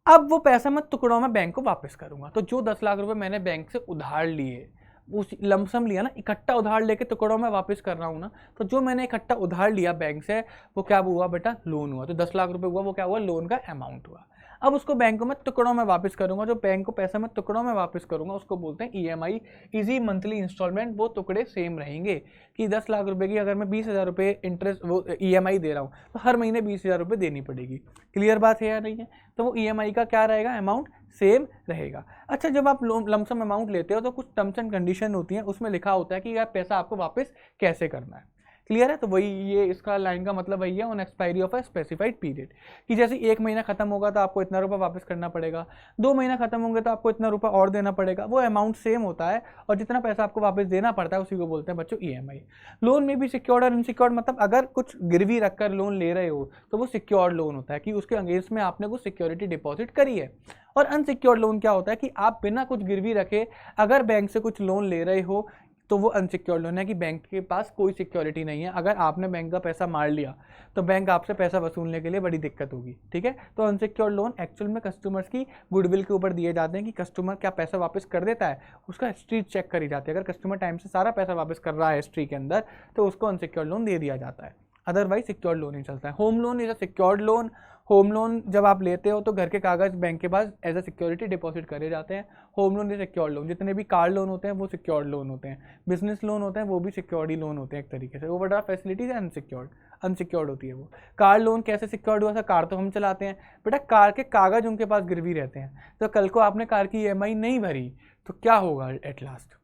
अब वो पैसा मैं टुकड़ों में बैंक को वापस करूंगा। तो जो 10 लाख रुपए मैंने बैंक से उधार लिए, उस लमसम लिया ना, इकट्ठा उधार लेके टुकड़ों में वापस कर रहा हूँ ना, तो जो मैंने इकट्ठा उधार लिया बैंक से वो क्या हुआ बेटा, लोन हुआ। तो 10 लाख रुपए हुआ, वो क्या हुआ, लोन का अमाउंट हुआ। अब उसको बैंक को मैं टुकड़ों में वापस करूंगा। जो बैंक को पैसा मैं टुकड़ों में वापस करूंगा उसको बोलते हैं EMI, इजी मंथली इंस्टॉलमेंट। वो टुकड़े सेम रहेंगे कि 10 लाख रुपए की अगर मैं 20,000 रुपये इंटरेस्ट वो EMI दे रहा हूँ तो हर महीने 20,000 रुपये देनी पड़ेगी। क्लियर बात है या नहीं है? तो वो EMI का क्या रहेगा, अमाउंट सेम रहेगा। अच्छा, जब आप लमसम अमाउंट लेते हो तो कुछ टर्म्स एंड कंडीशन होती हैं, उसमें लिखा होता है कि यार पैसा आपको वापस कैसे करना है। क्लियर है? तो वही ये इसका लाइन का मतलब वही है, on expiry of a specified period, कि जैसे 1 महीना खत्म होगा तो आपको इतना रुपया वापस करना पड़ेगा, 2 महीना खत्म होंगे तो आपको इतना रुपया और देना पड़ेगा। वो अमाउंट सेम होता है और जितना पैसा आपको वापस देना पड़ता है उसी को बोलते हैं बच्चों EMI। लोन में भी सिक्योर्ड और अनसिक्योर्ड, मतलब अगर कुछ गिरवी रखकर लोन ले रहे हो तो वो सिक्योर्ड लोन होता है कि उसके अगेंस्ट में आपने कुछ सिक्योरिटी डिपॉजिट करी है। और अनसिक्योर्ड लोन क्या होता है कि आप बिना कुछ गिरवी रखे अगर बैंक से कुछ लोन ले रहे हो तो वो अनसिक्योर्ड लोन है कि बैंक के पास कोई सिक्योरिटी नहीं है। अगर आपने बैंक का पैसा मार लिया तो बैंक आपसे पैसा वसूलने के लिए बड़ी दिक्कत होगी, ठीक है। तो अनसिक्योर्ड लोन एक्चुअल में कस्टमर्स की गुडविल के ऊपर दिए जाते हैं कि कस्टमर क्या पैसा वापस कर देता है, उसका हिस्ट्री चेक करी जाती है। अगर कस्टमर टाइम से सारा पैसा वापस कर रहा है हिस्ट्री के अंदर तो उसको अनसिक्योर्ड लोन दे दिया जाता है, अदरवाइज सिक्योर्ड लोन ही चलता है। Home loan is a secured loan. Home loan जब आप लेते हो तो घर के कागज बैंक के पास एज अ सिक्योरिटी डिपॉजिट करे जाते हैं। Home loan is secured loan. जितने भी कार लोन होते हैं वो सिक्योर्ड लोन होते हैं, बिजनेस लोन होते हैं वो भी सिक्योर्ड ही लोन होते हैं एक तरीके से। ओवरड्राफ्ट फैसिलिटीज अनसिक्योर्ड होती है वो। कार लोन कैसे सिक्योर्ड हुआ, कार तो हम चलाते हैं बेटा, कार के कागज उनके पास गिरवी रहते हैं। तो कल को आपने कार की EMI नहीं भरी तो क्या होगा एट लास्ट,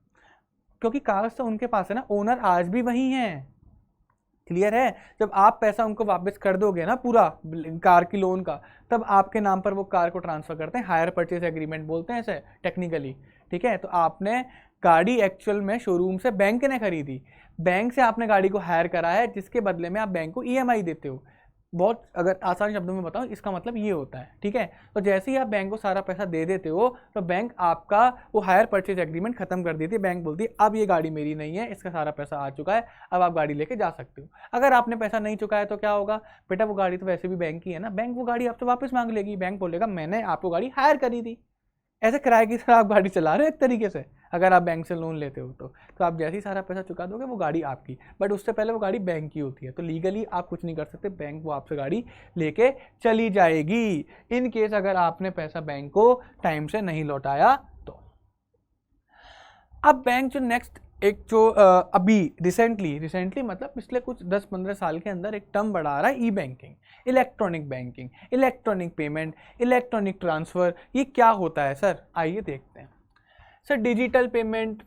क्योंकि कागज तो उनके पास है ना, ओनर आज भी वही है। क्लियर है? जब आप पैसा उनको वापस कर दोगे ना पूरा कार की लोन का, तब आपके नाम पर वो कार को ट्रांसफर करते हैं। हायर परचेज एग्रीमेंट बोलते हैं इसे टेक्निकली, ठीक है। तो आपने गाड़ी एक्चुअल में शोरूम से बैंक ने खरीदी, बैंक से आपने गाड़ी को हायर करा है, जिसके बदले में आप बैंक को EMI देते हो। बहुत अगर आसान शब्दों में बताऊं इसका मतलब ये होता है, ठीक है। तो जैसे ही आप बैंक को सारा पैसा दे देते हो तो बैंक आपका वो हायर परचेज एग्रीमेंट खत्म कर देती है। बैंक बोलती है अब ये गाड़ी मेरी नहीं है, इसका सारा पैसा आ चुका है, अब आप गाड़ी लेके जा सकते हो। अगर आपने पैसा नहीं चुकाया तो क्या होगा बेटा, वो गाड़ी तो वैसे भी बैंक की है ना, बैंक वो गाड़ी आपसे वापस मांग लेगी। बैंक बोलेगा मैंने आपको गाड़ी हायर करी थी, ऐसे किराए की तरह आप गाड़ी चला रहे हो एक तरीके से। अगर आप बैंक से लोन लेते हो तो आप जैसे ही सारा पैसा चुका दोगे वो गाड़ी आपकी, बट उससे पहले वो गाड़ी बैंक की होती है। तो लीगली आप कुछ नहीं कर सकते, बैंक वो आपसे गाड़ी लेके चली जाएगी इन केस अगर आपने पैसा बैंक को टाइम से नहीं लौटाया तो। अब बैंक जो नेक्स्ट एक जो अभी रिसेंटली मतलब पिछले कुछ 10-15 साल के अंदर एक टर्म बढ़ा आ रहा है, e banking, electronic banking, electronic payment, electronic transfer. ये क्या होता है सर, आइए देखते हैं। Sir digital payment,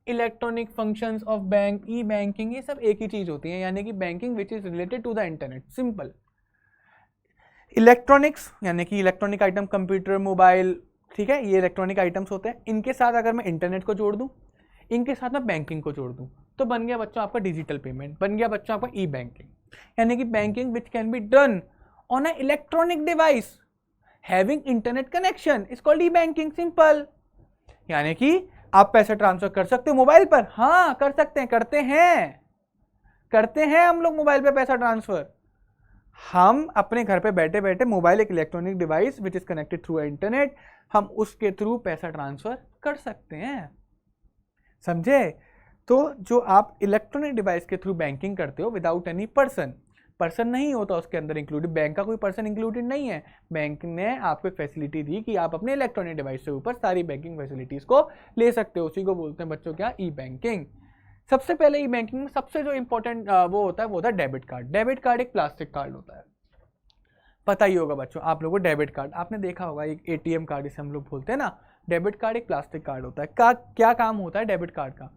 electronic functions of bank, e banking, ये सब एक ही चीज़ होती है, यानी कि banking which is related to the internet. Simple. Electronics यानी कि इलेक्ट्रॉनिक आइटम, कंप्यूटर, मोबाइल, ठीक है, ये इलेक्ट्रॉनिक आइटम्स होते हैं। इनके साथ अगर मैं इंटरनेट को जोड़ दूं, इनके साथ मैं बैंकिंग को जोड़ दूं, तो बन गया बच्चों आपका डिजिटल पेमेंट, बन गया बच्चों आपका ई बैंकिंग। यानी कि banking which can be done on a electronic device having internet connection is called E banking. Simple. यानी कि आप पैसे ट्रांसफर कर सकते हो मोबाइल पर, हाँ कर सकते हैं, करते हैं हम लोग मोबाइल पे पैसा ट्रांसफर। हम अपने घर पे बैठे बैठे, मोबाइल एक electronic device which is connected through internet, हम उसके थ्रू पैसा ट्रांसफर कर सकते हैं। समझे? तो जो आप इलेक्ट्रॉनिक डिवाइस के थ्रू बैंकिंग करते हो विदाउट एनी पर्सन नहीं होता उसके अंदर इंक्लूडेड, बैंक का कोई पर्सन इंक्लूडेड नहीं है। बैंक ने आपको एक फैसिलिटी दी कि आप अपने इलेक्ट्रॉनिक डिवाइस से ऊपर सारी बैंकिंग फैसिलिटीज को ले सकते हो। उसी को बोलते हैं बच्चों क्या, ई बैंकिंग। सबसे पहले ई बैंकिंग में सबसे जो इंपॉर्टेंट वो होता है डेबिट कार्ड। डेबिट कार्ड एक प्लास्टिक कार्ड होता है, पता ही होगा बच्चों आप लोगों को। डेबिट कार्ड आपने देखा होगा, एक एटीएम कार्ड जिसे हम लोग बोलते हैं ना। डेबिट कार्ड एक प्लास्टिक कार्ड होता है। क्या काम होता है डेबिट कार्ड का?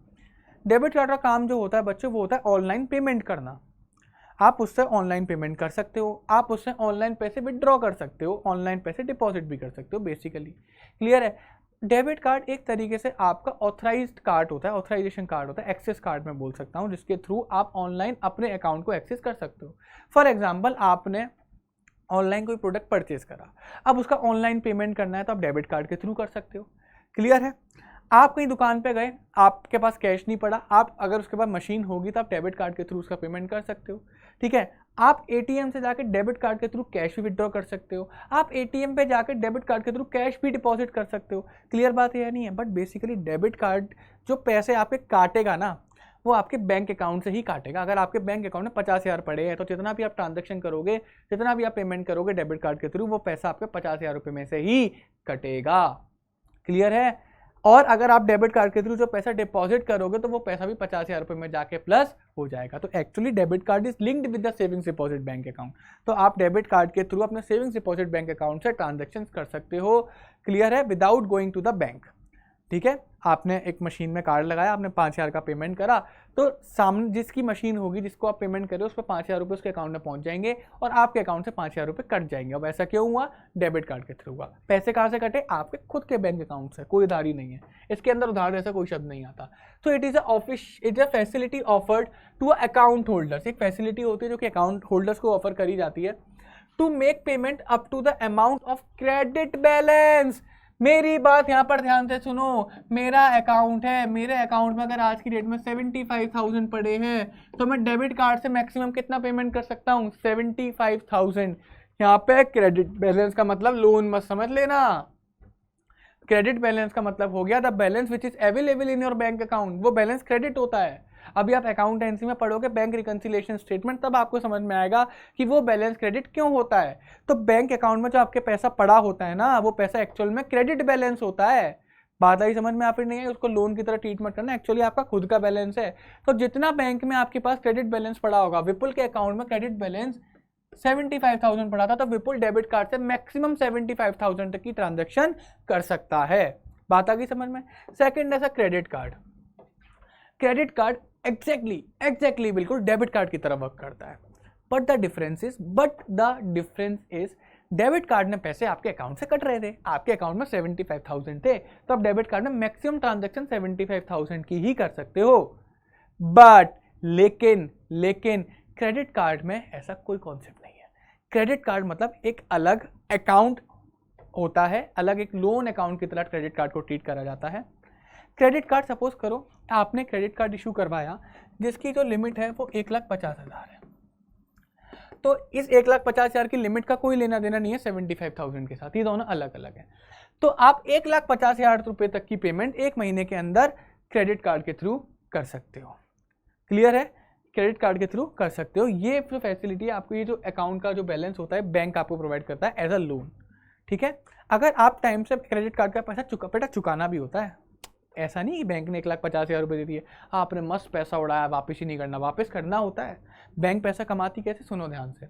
डेबिट कार्ड का काम जो होता है बच्चों, वो होता है ऑनलाइन पेमेंट करना। आप उससे ऑनलाइन पेमेंट कर सकते हो, आप उससे ऑनलाइन पैसे विड्रॉ कर सकते हो, ऑनलाइन पैसे डिपॉजिट भी कर सकते हो बेसिकली। क्लियर है? डेबिट कार्ड एक तरीके से आपका ऑथराइज्ड कार्ड होता है, ऑथराइजेशन कार्ड होता है, एक्सेस कार्ड मैं बोल सकता हूँ, जिसके थ्रू आप ऑनलाइन अपने अकाउंट को एक्सेस कर सकते हो। फॉर एग्जाम्पल आपने ऑनलाइन कोई प्रोडक्ट परचेज करा, अब उसका ऑनलाइन पेमेंट करना है तो आप डेबिट कार्ड के थ्रू कर सकते हो। क्लियर है? आप कहीं दुकान पे गए, आपके पास कैश नहीं पड़ा, आप अगर उसके पास मशीन होगी तो आप डेबिट कार्ड के थ्रू उसका पेमेंट कर सकते हो। ठीक है? आप एटीएम से जाकर डेबिट कार्ड के थ्रू कैश भी विड्रॉ कर सकते हो, आप एटीएम पे जाकर डेबिट कार्ड के थ्रू कैश भी डिपॉजिट कर सकते हो। क्लियर बात है या नहीं है? बट बेसिकली डेबिट कार्ड जो पैसे आपके काटेगा ना, वो आपके बैंक अकाउंट से ही काटेगा। अगर आपके बैंक अकाउंट में 50,000 पड़े हैं तो जितना भी आप ट्रांजेक्शन करोगे, जितना भी आप पेमेंट करोगे डेबिट कार्ड के थ्रू, वो पैसा आपके 50,000 रुपये में से ही कटेगा। क्लियर है? और अगर आप डेबिट कार्ड के थ्रू जो पैसा डिपॉजिट करोगे तो वो पैसा भी 50,000 रुपये में जाके प्लस हो जाएगा। तो actually debit card is linked with the savings deposit bank account. तो आप डेबिट कार्ड के थ्रू अपने सेविंग्स डिपॉजिट बैंक अकाउंट से ट्रांजेक्शन कर सकते हो। क्लियर है? Without going to the bank. ठीक है? आपने एक मशीन में कार्ड लगाया, आपने 5,000 का पेमेंट करा, तो सामने जिसकी मशीन होगी, जिसको आप पेमेंट कर रहे हो, उस पर 5,000 रुपये उसके अकाउंट में पहुंच जाएंगे और आपके अकाउंट से 5,000 रुपये कट जाएंगे। अब ऐसा क्यों हुआ? डेबिट कार्ड के थ्रू हुआ। पैसे कहाँ से कटे? आपके खुद के बैंक अकाउंट से। कोई उधारी नहीं है इसके अंदर, उधार जैसा कोई शब्द नहीं आता। तो it is a facility offered to account holders. एक फैसिलिटी होती है जो कि अकाउंट होल्डर्स को ऑफर करी जाती है to make payment up to the amount of credit balance. मेरी बात यहाँ पर ध्यान से सुनो। मेरा अकाउंट है, मेरे अकाउंट में अगर आज की डेट में 75,000 पड़े हैं तो मैं डेबिट कार्ड से मैक्सिमम कितना पेमेंट कर सकता हूँ? 75,000। यहाँ पे क्रेडिट बैलेंस का मतलब लोन मत समझ लेना। क्रेडिट बैलेंस का मतलब हो गया the balance which is available in your bank account. वो बैलेंस क्रेडिट होता है। अभी आप अकाउंटेंसी में पढ़ोगे बैंक रिकंसिलिएशन स्टेटमेंट, तब आपको समझ में आएगा कि वो बैलेंस क्रेडिट क्यों होता है। तो बैंक अकाउंट में जो आपके पैसा पड़ा होता है ना, वो पैसा एक्चुअल में क्रेडिट बैलेंस होता है। बात आई समझ में? आप नहीं है उसको लोन की तरह ट्रीट मत करना, एक्चुअली आपका खुद का बैलेंस है। तो जितना बैंक में आपके पास क्रेडिट बैलेंस पड़ा होगा, विपुल के अकाउंट में क्रेडिट बैलेंस 75,000 पड़ा था, तो विपुल डेबिट कार्ड से मैक्सिमम 75,000 तक की ट्रांजेक्शन कर सकता है। बात आ गई समझ में? सेकंड ऐसा credit card. Credit card exactly बिल्कुल डेबिट कार्ड की तरह वर्क करता है। But the difference is debit card में पैसे आपके अकाउंट से कट रहे थे, आपके अकाउंट में 75,000 थे, तो आप डेबिट कार्ड में मैक्सिमम ट्रांजेक्शन 75,000 की ही कर सकते हो। बट लेकिन क्रेडिट कार्ड में ऐसा कोई कॉन्सेप्ट नहीं है। क्रेडिट कार्ड मतलब एक अलग अकाउंट होता है, अलग एक लोन अकाउंट की तरह क्रेडिट कार्ड को ट्रीट करा जाता है। क्रेडिट कार्ड सपोज करो आपने क्रेडिट कार्ड इशू करवाया जिसकी जो लिमिट है वो 1,50,000 है, तो इस 1,50,000 की लिमिट का कोई लेना देना नहीं है 75,000 के साथ, ये दोनों अलग अलग है। तो आप 1,50,000 रुपये तक की पेमेंट एक महीने के अंदर क्रेडिट कार्ड के थ्रू कर सकते हो। क्लियर है? क्रेडिट कार्ड के थ्रू कर सकते हो। ये जो फैसिलिटी है आपको, ये जो अकाउंट का जो बैलेंस होता है बैंक आपको प्रोवाइड करता है एज अ लोन। ठीक है? अगर आप टाइम से क्रेडिट कार्ड का पैसा चुकाना भी होता है, ऐसा नहीं कि बैंक ने 1,50,000 रुपये दे दिए, आपने मस्त पैसा उड़ाया, वापस ही नहीं करना, वापस करना होता है। बैंक पैसा कमाती कैसे, सुनो ध्यान से।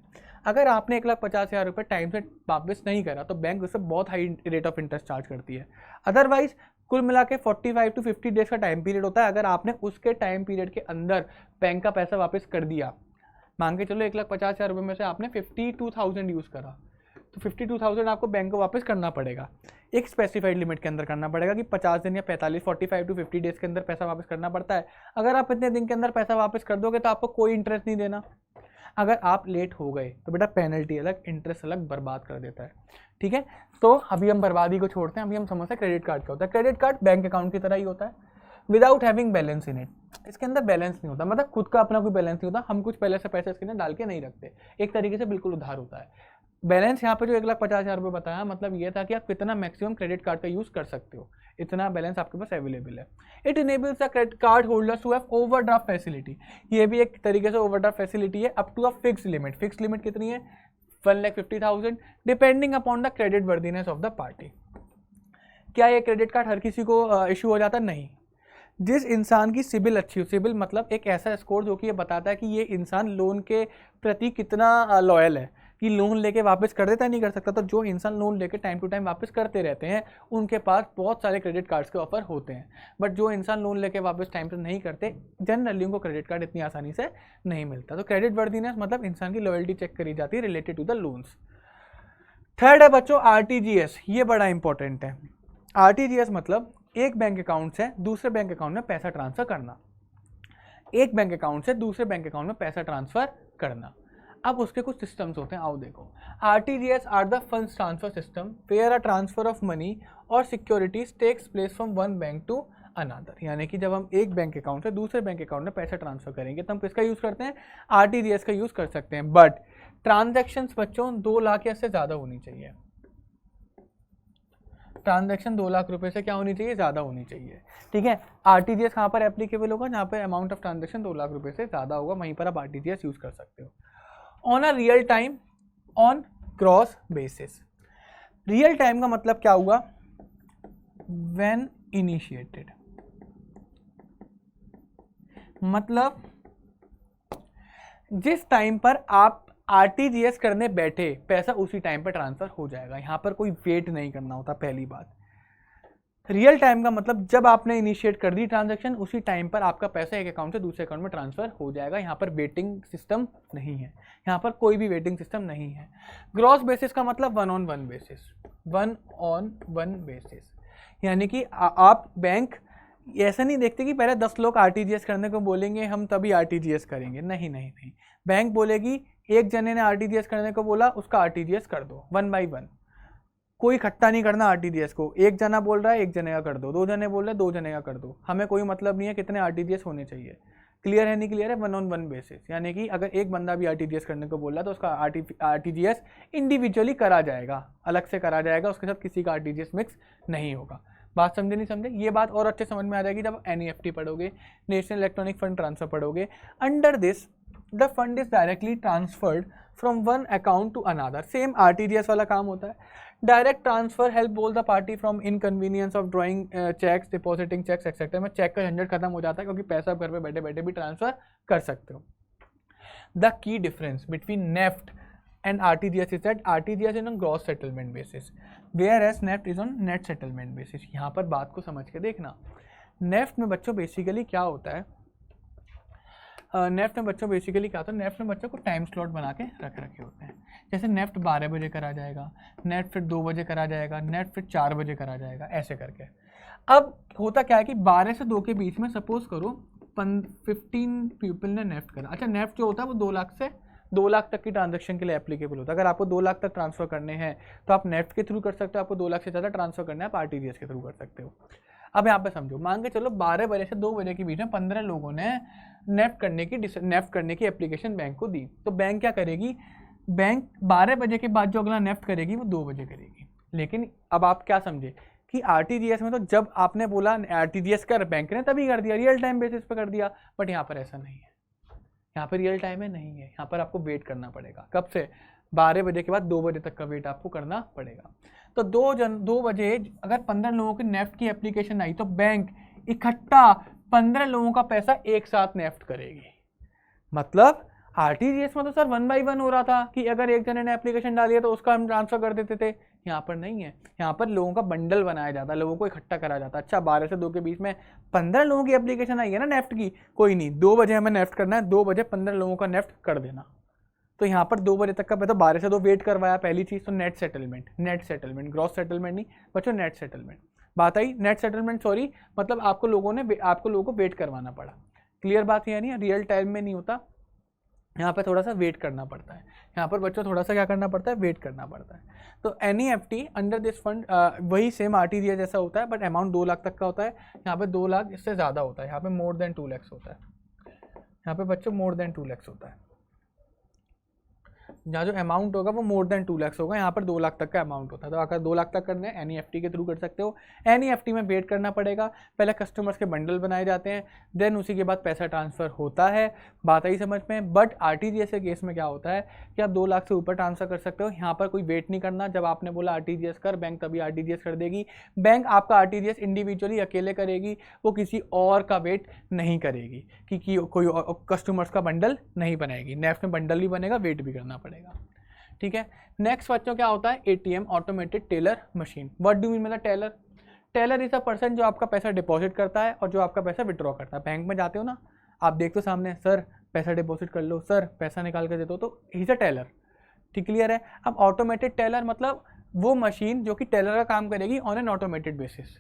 अगर आपने 1,50,000 रुपये टाइम से वापस नहीं करा तो बैंक उससे बहुत high rate of interest charge करती है। अदरवाइज कुल मिला के 45 to 50 डेज का टाइम पीरियड होता है। अगर आपने उसके टाइम पीरियड के अंदर बैंक का पैसा वापस कर दिया, मान के चलो 1,50,000 रुपये में से आपने 52,000 यूज़ करा, तो 52,000 आपको बैंक को वापस करना पड़ेगा। एक स्पेसिफाइड लिमिट के अंदर करना पड़ेगा कि 50 दिन या 45 to 50 डेज के अंदर पैसा वापस करना पड़ता है। अगर आप इतने दिन के अंदर पैसा वापस कर दोगे तो आपको कोई इंटरेस्ट नहीं देना। अगर आप लेट हो गए तो बेटा पेनल्टी अलग, इंटरेस्ट अलग, बर्बाद कर देता है। ठीक है, तो अभी हम बर्बादी को छोड़ते हैं, अभी हम समझते हैं क्रेडिट कार्ड क्या होता है। क्रेडिट कार्ड बैंक अकाउंट की तरह ही होता है without having balance in it. इसके अंदर बैलेंस नहीं होता, मतलब खुद का अपना कोई बैलेंस नहीं होता, हम कुछ पहले से पैसे इसके अंदर डाल के नहीं रखते, एक तरीके से बिल्कुल उधार होता है। बैलेंस यहाँ पे जो 1,50,000 रुपये बताया, मतलब ये था कि आप कितना मैक्सिमम क्रेडिट कार्ड का यूज़ कर सकते हो, इतना बैलेंस आपके पास अवेलेबल है। It enables the credit card holders to have overdraft facility, ये भी एक तरीके से ओवरड्राफ्ट फैसिलिटी है, up to a fix limit. Fix limit कितनी है, 1,50,000, depending upon the credit worthiness of the party. क्या ये क्रेडिट कार्ड हर किसी को इशू हो जाता? नहीं। जिस इंसान की सिबिल अच्छी हो, सिबिल मतलब एक ऐसा स्कोर जो कि ये बताता है कि ये इंसान लोन के प्रति कितना लॉयल है, कि लोन लेके वापस कर देता नहीं कर सकता। तो जो इंसान लोन लेके टाइम टू टाइम वापस करते रहते हैं उनके पास बहुत सारे क्रेडिट कार्ड्स के ऑफर होते हैं। बट जो इंसान लोन लेके वापस टाइम से नहीं करते, जनरली उनको क्रेडिट कार्ड इतनी आसानी से नहीं मिलता। तो क्रेडिट वर्दीनेस मतलब इंसान की लॉयल्टी चेक करी जाती है related to the loans. Third है बच्चों आरटीजीएस, ये बड़ा इंपॉर्टेंट है। आरटीजीएस मतलब एक बैंक अकाउंट से दूसरे बैंक अकाउंट में पैसा ट्रांसफर करना, एक बैंक अकाउंट से दूसरे बैंक अकाउंट में पैसा ट्रांसफर करना। अब उसके कुछ सिस्टम्स होते हैं, आओ देखो। RTGS are the funds transfer system where a transfer of money और securities takes place from one bank to another. यानी कि जब हम एक बैंक अकाउंट से दूसरे बैंक अकाउंट में पैसा ट्रांसफर करेंगे तो हम किसका यूज़ करते हैं, आरटीजीएस का यूज़ कर सकते हैं। बट ट्रांजैक्शंस बच्चों 2 लाख या से ज़्यादा होनी चाहिए। ट्रांजैक्शन 2 लाख रुपए से क्या होनी चाहिए, ज़्यादा होनी चाहिए। ठीक है, आरटीजीएस कहाँ पर एप्लीकेबल होगा, जहाँ पे अमाउंट ऑफ ट्रांजैक्शन 2 लाख रुपए से ज़्यादा होगा, वहीं पर आप आरटीजीएस यूज़ कर सकते हो। On a real time on cross basis. Real time का मतलब क्या हुआ, व्हेन इनिशिएटेड, मतलब जिस टाइम पर आप आरटीजीएस करने बैठे पैसा उसी टाइम पर ट्रांसफर हो जाएगा, यहां पर कोई वेट नहीं करना होता। पहली बात, रियल टाइम का मतलब जब आपने इनिशिएट कर दी ट्रांजैक्शन उसी टाइम पर आपका पैसा एक अकाउंट से दूसरे अकाउंट में ट्रांसफर हो जाएगा। यहाँ पर वेटिंग सिस्टम नहीं है, यहाँ पर कोई भी वेटिंग सिस्टम नहीं है। ग्रॉस बेसिस का मतलब one on one basis, one on one basis, यानी कि आप बैंक ऐसा नहीं देखते कि पहले 10 लोग आरटीजीएस करने को बोलेंगे हम तभी आरटीजीएस करेंगे, नहीं नहीं नहीं। बैंक बोलेगी एक जने ने आरटीजीएस करने को बोला, उसका आरटीजीएस कर दो 1 by 1, कोई इकट्ठा नहीं करना आरटीजीएस को। एक जना बोल रहा है एक जने का कर दो, 2 जने बोल रहे हैं 2 जने का कर दो, हमें कोई मतलब नहीं है कितने आरटीजीएस होने चाहिए। क्लियर है नहीं क्लियर है, वन ऑन वन बेसिस, यानी कि अगर एक बंदा भी आरटीजीएस करने को बोला तो उसका आरटीजीएस इंडिविजुअली करा जाएगा, अलग से करा जाएगा, उसके साथ किसी का आरटीजीएस मिक्स नहीं होगा। बात समझे नहीं समझे, ये बात और अच्छे समझ में आ जाएगी जब एनईएफटी पढ़ोगे, नेशनल इलेक्ट्रॉनिक फंड ट्रांसफर पढ़ोगे। Under this the fund is directly transferred from one account to another, same RTGS वाला काम होता है। Direct transfer help both the party from inconvenience of drawing cheques, depositing cheques etcetera. में cheque का झंझट खत्म हो जाता है क्योंकि पैसा आप घर पे बैठे बैठे भी ट्रांसफर कर सकते हो। The key difference between NEFT and RTGS is that RTGS is on gross settlement basis, whereas NEFT is on net settlement basis। यहाँ पर बात को समझ के देखना। नेफ्ट में बच्चों बेसिकली क्या होता है, नेफ्ट में बच्चों बेसिकली क्या होता है, नेफ्ट में बच्चों को टाइम स्लॉट बना के रखे होते हैं। जैसे नेफ्ट 12 बजे करा जाएगा, नेफ्ट फिर 2 बजे करा जाएगा, नेफ्ट फिर 4 बजे करा जाएगा, ऐसे करके। अब होता क्या है कि 12 से 2 के बीच में सपोज करो 15 पीपल ने नेफ्ट करा। अच्छा, नेफ्ट जो होता है वो 2 लाख तक की ट्रांजैक्शन के लिए एप्लीकेबल होता है। अगर आपको 2 लाख तक ट्रांसफर करने हैं तो आप नेफ्ट के थ्रू कर सकते हो, आपको 2 लाख से ज़्यादा ट्रांसफर करना है आप आरटीजीएस के थ्रू कर सकते हो। अब यहाँ पे समझो, मान के चलो 12 बजे से 2 बजे के बीच में 15 लोगों ने नेफ्ट करने की एप्लीकेशन बैंक को दी। तो बैंक क्या करेगी, बैंक 12 बजे के बाद जो अगला नेफ्ट करेगी वो 2 बजे करेगी। लेकिन अब आप क्या समझे कि आरटीजीएस में तो जब आपने बोला आरटीजीएस कर, बैंक ने तभी कर दिया, रियल टाइम बेसिस पे कर दिया। बट यहाँ पर ऐसा नहीं है, यहाँ पर रियल टाइम में नहीं है, यहाँ पर आपको वेट करना पड़ेगा। कब से, 12 बजे के बाद 2 बजे तक का वेट आपको करना पड़ेगा। तो 2 बजे अगर 15 लोगों के नेफ्ट की एप्लीकेशन आई तो बैंक इकट्ठा 15 लोगों का पैसा एक साथ नेफ्ट करेगी। मतलब आरटीजीएस में तो सर 1 बाई 1 हो रहा था कि अगर एक जने ने एप्लीकेशन डाली है तो उसका हम ट्रांसफर कर देते थे, यहाँ पर नहीं है। यहाँ पर लोगों का बंडल बनाया जाता है, लोगों को इकट्ठा करा जाता है। अच्छा 12 से 2 के बीच में 15 लोगों की एप्लीकेशन आई है ना नेफ्ट की, कोई नहीं 2 बजे हमें नेफ्ट करना है, 2 बजे 15 लोगों का नेफ्ट कर देना। तो यहाँ पर 2 बजे तक का तो 12 से 2 वेट करवाया पहली चीज़। तो नेट सेटलमेंट ग्रॉस सेटलमेंट नहीं बच्चों, नेट सेटलमेंट बात आई। नेट सेटलमेंट सॉरी, मतलब आपको लोगों को वेट करवाना पड़ा। क्लियर बात है नहीं, रियल टाइम में नहीं होता, यहाँ पे थोड़ा सा वेट करना पड़ता है। यहाँ पर बच्चों थोड़ा सा क्या करना पड़ता है, वेट करना पड़ता है। तो एनईएफटी अंडर दिस फंड वही सेम आरटीजीएस जैसा होता है, बट अमाउंट 2 लाख तक का होता है। यहाँ पे 2 लाख इससे ज़्यादा होता है, यहाँ पे मोर देन 2 लाख होता है। यहाँ पे बच्चों मोर देन 2 लाख होता है, जहाँ जो अमाउंट होगा वो मोर देन 2 लाख होगा। यहाँ पर 2 लाख तक का अमाउंट होता है। तो अगर 2 लाख तक करने हैं एनईएफटी के थ्रू कर सकते हो। एनईएफटी में वेट करना पड़ेगा, पहले कस्टमर्स के बंडल बनाए जाते हैं, देन उसी के बाद पैसा ट्रांसफ़र होता है। बात आई समझ में। बट आरटीजीएस के केस में क्या होता है कि आप 2 लाख से ऊपर ट्रांसफ़र कर सकते हो। यहाँ पर कोई वेट नहीं करना, जब आपने बोला आरटीजीएस कर, बैंक तभी आरटीजीएस कर देगी। बैंक आपका आरटीजीएस इंडिविजुअली अकेले करेगी, वो किसी और का वेट नहीं करेगी कि कोई कस्टमर्स का बंडल नहीं बनाएगी। नेफ्ट में बंडल भी बनेगा, वेट भी करना पड़ेगा। ठीक है। नेक्स्ट बच्चों क्या होता है, ATM automated teller machine. What do mean मतलब teller? Teller is a person जो आपका पैसा डिपॉजिट करता है और जो आपका पैसा विड्रॉ करता है। बैंक में जाते हो ना, आप देखते हो सामने, सर पैसा डिपॉजिट कर लो, सर पैसा निकाल कर देते हो, तो ही इज अ टेलर। ठीक क्लियर है। अब ऑटोमेटेड टेलर मतलब वो मशीन जो कि टेलर का काम करेगी ऑन एन ऑटोमेटेड बेसिस।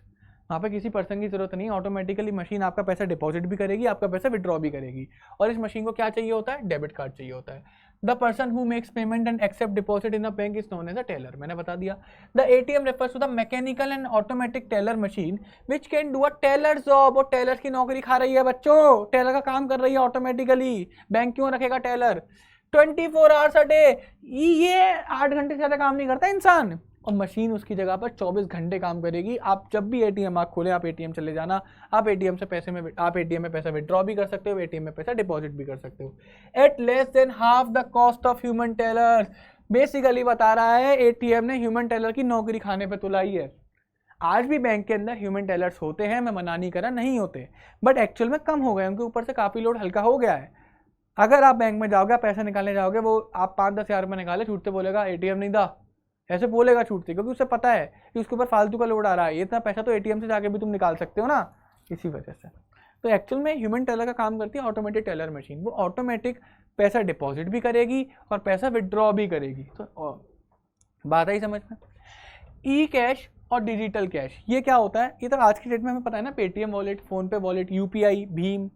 वहाँ पे किसी पर्सन की जरूरत नहीं, ऑटोमेटिकली मशीन आपका पैसा डिपॉजिट भी करेगी, आपका पैसा विड्रॉ भी करेगी। और इस मशीन को क्या चाहिए होता है, डेबिट कार्ड चाहिए होता है। The person who makes payment and accept deposit in a bank is known as a teller. मैंने बता दिया। The ATM refers to the mechanical and automatic teller machine which can do a teller job. और teller की नौकरी खा रही है बच्चों, टेलर का काम कर रही है ऑटोमेटिकली। बैंक क्यों रखेगा टेलर? 24 hours a day. ये 8 घंटे से ज़्यादा काम नहीं करता इंसान, और मशीन उसकी जगह पर 24 घंटे काम करेगी। आप जब भी एटीएम आप खोलें, आप एटीएम चले जाना, आप एटीएम में पैसा विड्रॉ भी कर सकते हो, एटीएम में पैसा डिपॉजिट भी कर सकते हो at less than half the cost of human teller. Basically बता रहा है एटीएम ने ह्यूमन टेलर की नौकरी खाने पर तुलाई है। आज भी बैंक के अंदर ह्यूमन टेलर्स होते हैं, मैं मना नहीं कर रहा, नहीं होते, बट एक्चुअल में कम हो गए, उनके ऊपर से काफ़ी लोड हल्का हो गया है। अगर आप बैंक में जाओगे, पैसा निकालने जाओगे, वो आप 5-10 हज़ार रुपये निकाले, छूट से बोलेगा एटीएम नहीं था, ऐसे बोलेगा छूट से, क्योंकि उसे पता है कि उसके ऊपर फालतू का लोड आ रहा है। ये इतना पैसा तो एटीएम से जाके भी तुम निकाल सकते हो ना, इसी वजह से। तो एक्चुअल में ह्यूमन टेलर का काम करती है ऑटोमेटिक टेलर मशीन। वो ऑटोमेटिक पैसा डिपॉजिट भी करेगी और पैसा विड्रॉ भी करेगी। तो बात आई समझ में। ई कैश और डिजिटल कैश, ये क्या होता है? ये तो आज की डेट में हमें पता है ना, Paytm wallet, PhonePe wallet, UPI, Bhim,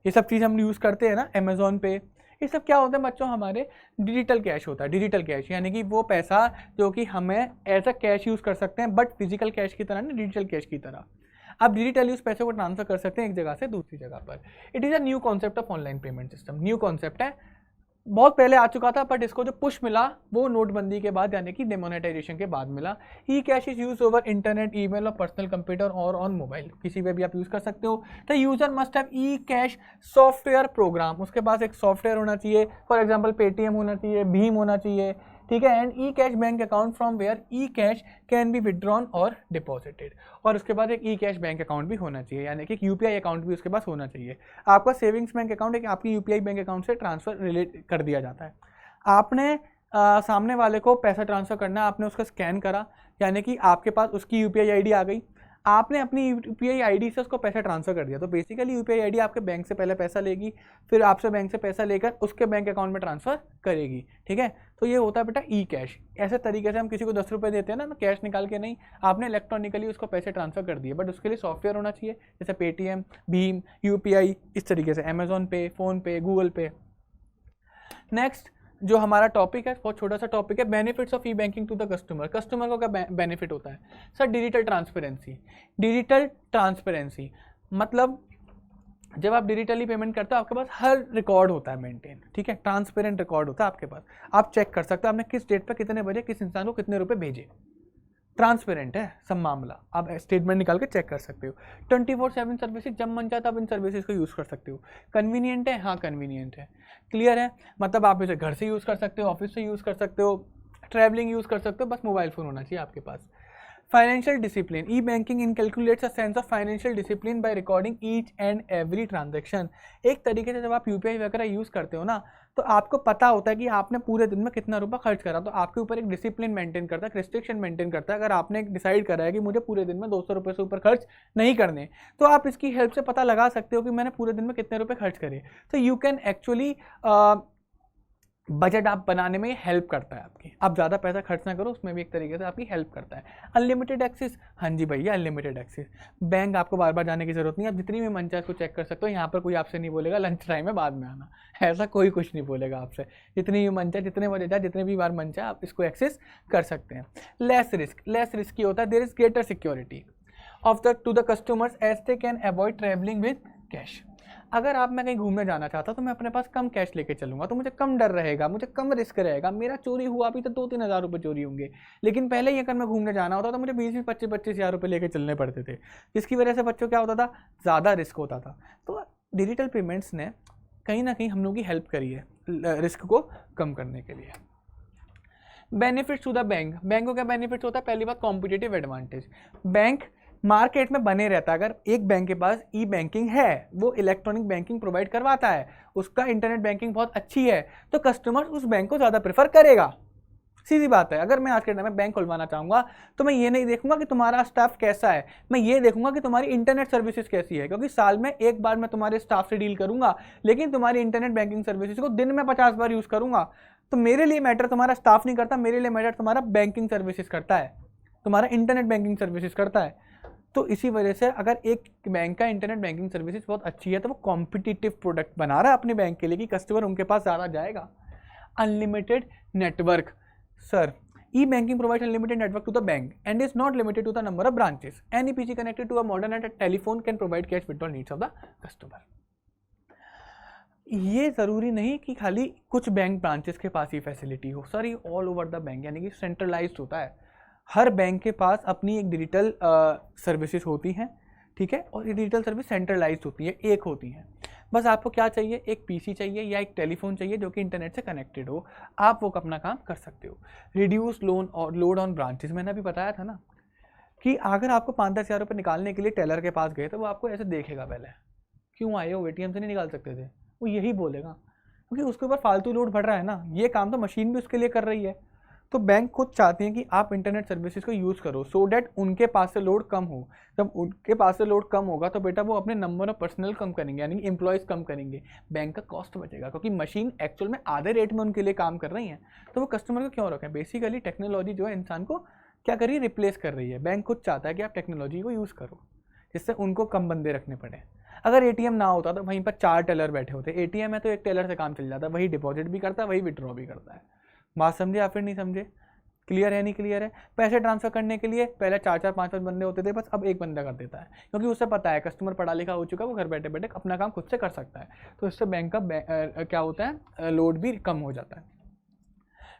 ये सब चीज़ हम यूज़ करते हैं ना, अमेजोन पे, ये सब क्या होता है बच्चों? हमारे डिजिटल कैश होता है। डिजिटल कैश यानी कि वो पैसा जो कि हमें एज अ कैश यूज़ कर सकते हैं, बट फिजिकल कैश की तरह नहीं, डिजिटल कैश की तरह। आप डिजिटली उस पैसे को ट्रांसफर कर सकते हैं एक जगह से दूसरी जगह पर। It is a new concept of online payment system. New concept है, बहुत पहले आ चुका था, बट इसको जो पुश मिला वो नोटबंदी के बाद, यानी कि डिमोनेटाइजेशन के बाद मिला। E cash is use over internet, email और पर्सनल कंप्यूटर और ऑन मोबाइल, किसी पे भी आप यूज़ कर सकते हो। The user must have e cash software program, उसके पास एक सॉफ्टवेयर होना चाहिए। फॉर एग्जांपल पेटीएम होना चाहिए, भीम होना चाहिए, ठीक है। And e cash bank account from where e cash can be withdrawn or deposited. और उसके बाद एक ई कैश बैंक अकाउंट भी होना चाहिए, यानी कि एक यूपीआई अकाउंट भी उसके पास होना चाहिए। आपका सेविंग्स बैंक अकाउंट एक आपकी यूपीआई बैंक अकाउंट से ट्रांसफर रिलेट कर दिया जाता है। आपने सामने वाले को पैसा ट्रांसफर करना, आपने उसका स्कैन करा, यानी कि आपके पास उसकी यूपीआई आईडी आ गई, आपने अपनी यूपीआई आईडी से उसको पैसा ट्रांसफर कर दिया। तो बेसिकली यूपीआई आईडी आपके बैंक से पहले पैसा लेगी, फिर आपसे बैंक से पैसा लेकर उसके बैंक अकाउंट में ट्रांसफर करेगी, ठीक है। तो ये होता है बेटा ई कैश। ऐसे तरीके से हम किसी को 10 रुपये देते हैं ना, कैश निकाल के नहीं, आपने इलेक्ट्रॉनिकली उसको पैसे ट्रांसफर कर दिए, बट उसके लिए सॉफ्टवेयर होना चाहिए, जैसे पेटीएम, भीम, यूपीआई, इस तरीके से अमेजोन पे, फ़ोन पे, गूगल पे। नेक्स्ट जो हमारा टॉपिक है, बहुत छोटा सा टॉपिक है, benefits of e banking to the customer. Customer को क्या बेनिफिट होता है sir? Digital transparency. Digital transparency मतलब जब आप डिजिटली पेमेंट करते हो, आपके पास हर रिकॉर्ड होता है मेंटेन, ठीक है, ट्रांसपेरेंट रिकॉर्ड होता है आपके पास। आप चेक कर सकते हो आपने किस डेट पर कितने बजे किस इंसान को कितने रुपए भेजे, ट्रांसपेरेंट है सब मामला। आप स्टेटमेंट निकाल के चेक कर सकते हो। 24/7 सर्विसेज, जब मन चाहे तब इन सर्विसेज को यूज़ कर सकते हो। कन्वीनियंट है, हाँ कन्वीनियंट है, क्लियर है। मतलब आप इसे घर से यूज़ कर सकते हो, ऑफिस से यूज़ कर सकते हो, ट्रैवलिंग यूज़ कर सकते हो, बस मोबाइल फ़ोन होना चाहिए आपके पास। Financial discipline, e banking inculcates a sense of financial discipline by recording each and every transaction. एक तरीके से जब आप यूपीआई वगैरह यूज़ करते हो ना, तो आपको पता होता है कि आपने पूरे दिन में कितना रुपया खर्च करा, तो आपके ऊपर एक डिसिप्लिन मेंटेन करता है, रिस्ट्रिक्शन मेंटेन करता है। अगर आपने डिसाइड करा है कि मुझे पूरे दिन में 200 रुपये से ऊपर खर्च नहीं करने, तो आप इसकी हेल्प से पता लगा सकते हो कि मैंने पूरे दिन में कितने रुपये खर्च करे। तो यू कैन एक्चुअली बजट आप बनाने में हेल्प करता है आपकी। आप ज़्यादा पैसा खर्च ना करो, उसमें भी एक तरीके से आपकी हेल्प करता है। अनलिमिटेड एक्सेस, हाँ जी भैया अनलिमिटेड एक्सेस। बैंक आपको बार बार जाने की जरूरत नहीं है, आप जितनी भी मन चाहे उसको चेक कर सकते हो। यहाँ पर कोई आपसे नहीं बोलेगा लंच टाइम में बाद में आना, ऐसा कोई कुछ नहीं बोलेगा आपसे। जितनी भी मन चाहे, जितने बजे जाए, जितने भी बार मन चाहे आप इसको एक्सेस कर सकते हैं। लेस रिस्की होता है, there is greater security of the to the customers as they can avoid travelling with cash. अगर आप मैं कहीं घूमने जाना चाहता हूँ तो मैं अपने पास कम कैश लेके चलूंगा, तो मुझे कम डर रहेगा, मुझे कम रिस्क रहेगा। मेरा चोरी हुआ भी तो 2-3 हज़ार रुपये चोरी होंगे, लेकिन पहले ही अगर मैं घूमने जाना होता तो मुझे 20-25 हज़ार रुपये लेके चलने पड़ते थे, जिसकी वजह से बच्चों क्या होता था, ज़्यादा रिस्क होता था। तो डिजिटल पेमेंट्स ने कहीं ना कहीं हम लोग की हेल्प करी है रिस्क को कम करने के लिए। Benefits to the bank, bank को क्या बेनिफिट्स होता है? पहली बात कॉम्पिटिटिव एडवांटेज, बैंक मार्केट में बने रहता है। अगर एक बैंक के पास ई बैंकिंग है, वो इलेक्ट्रॉनिक बैंकिंग प्रोवाइड करवाता है, उसका इंटरनेट बैंकिंग बहुत अच्छी है, तो कस्टमर उस बैंक को ज़्यादा प्रेफर करेगा। सीधी बात है। अगर मैं आज के टाइम में बैंक खुलवाना चाहूँगा तो मैं ये नहीं देखूंगा कि तुम्हारा स्टाफ कैसा है, मैं ये देखूंगा कि तुम्हारी इंटरनेट सर्विसेज कैसी है, क्योंकि साल में एक बार मैं तुम्हारे स्टाफ से डील करूंगा, लेकिन तुम्हारी इंटरनेट बैंकिंग सर्विसेज को दिन में 50 बार यूज़ करूंगा। तो मेरे लिए मैटर तुम्हारा स्टाफ नहीं करता, मेरे लिए मैटर तुम्हारा बैंकिंग सर्विसेज करता है, तुम्हारा इंटरनेट बैंकिंग सर्विसेज करता है। तो इसी वजह से अगर एक बैंक का इंटरनेट बैंकिंग सर्विसेज बहुत अच्छी है तो वो कॉम्पिटिटिव प्रोडक्ट बना रहा है अपने बैंक के लिए कि कस्टमर उनके पास ज़्यादा जाएगा। Unlimited network, sir e banking provides unlimited network to the bank and is not limited to the number of branches. Any PC connected to a modern and telephone can provide cash withdrawal needs of the customer. ये ज़रूरी नहीं कि खाली कुछ bank branches के पास ही facility हो, सर ये ऑल ओवर द बैंक, यानी कि सेंट्रलाइज्ड होता है। हर बैंक के पास अपनी एक डिजिटल सर्विसेज होती हैं, ठीक है, और ये डिजिटल सर्विस सेंट्रलाइज्ड होती है, एक होती हैं। बस आपको क्या चाहिए, एक पीसी चाहिए या एक टेलीफोन चाहिए जो कि इंटरनेट से कनेक्टेड हो, आप वो अपना काम कर सकते हो। रिड्यूस लोड ऑन ब्रांचेस, मैंने अभी बताया था ना कि अगर आपको 5-10 हज़ार रुपये निकालने के लिए टेलर के पास गए तो वो आपको ऐसे देखेगा, पहले क्यों आए हो, एटीएम से नहीं निकाल सकते थे, वो यही बोलेगा, क्योंकि उसके ऊपर फालतू लोड बढ़ रहा है ना, ये काम तो मशीन भी उसके लिए कर रही है। तो बैंक खुद चाहते हैं कि आप इंटरनेट सर्विसेज को यूज़ करो सो डैट उनके पास से लोड कम हो। जब उनके पास से लोड कम होगा तो बेटा वो अपने नंबर ऑफ पर्सनल कम करेंगे, यानी कि एम्प्लॉयज़ कम करेंगे, बैंक का कॉस्ट बचेगा, क्योंकि मशीन एक्चुअल में आधे रेट में उनके लिए काम कर रही हैं। तो वो कस्टमर को क्यों रखें? बेसिकली टेक्नोलॉजी जो है इंसान को क्या कर रही है, रिप्लेस कर रही है। बैंक खुद चाहता है कि आप टेक्नोलॉजी को यूज़ करो जिससे उनको कम बंदे रखने पड़े। अगर एटीएम ना होता तो वहीं पर 4 टेलर बैठे होते, एटीएम है तो एक टेलर से काम चल जाता है, वही डिपॉजिट भी करता है, वही विड्रॉ भी करता है। बात समझे या फिर नहीं समझे? क्लियर है नहीं क्लियर है? पैसे ट्रांसफर करने के लिए पहले 4-4 5-5 बंदे होते थे, बस अब एक बंदा कर देता है, क्योंकि उसे पता है कस्टमर पढ़ा लिखा हो चुका है, वो घर बैठे बैठे अपना काम खुद से कर सकता है। तो इससे बैंक का क्या होता है, लोड भी कम हो जाता है।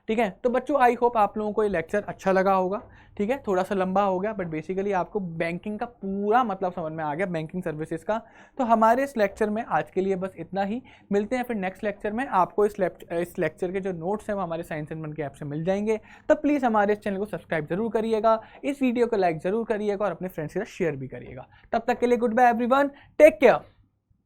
ठीक है, तो बच्चों आई होप आप लोगों को ये लेक्चर अच्छा लगा होगा। ठीक है, थोड़ा सा लंबा हो गया बट बेसिकली आपको बैंकिंग का पूरा मतलब समझ में आ गया, बैंकिंग सर्विसेज का। तो हमारे इस लेक्चर में आज के लिए बस इतना ही, मिलते हैं फिर नेक्स्ट लेक्चर में। आपको इस लेक्चर के जो नोट्स हैं वो हमारे साइंस एंड वन के ऐप से मिल जाएंगे। तो प्लीज़ हमारे इस चैनल को सब्सक्राइब जरूर करिएगा, इस वीडियो को लाइक जरूर करिएगा और अपने फ्रेंड्स के साथ शेयर भी करिएगा। तब तक के लिए good bye everyone, take care.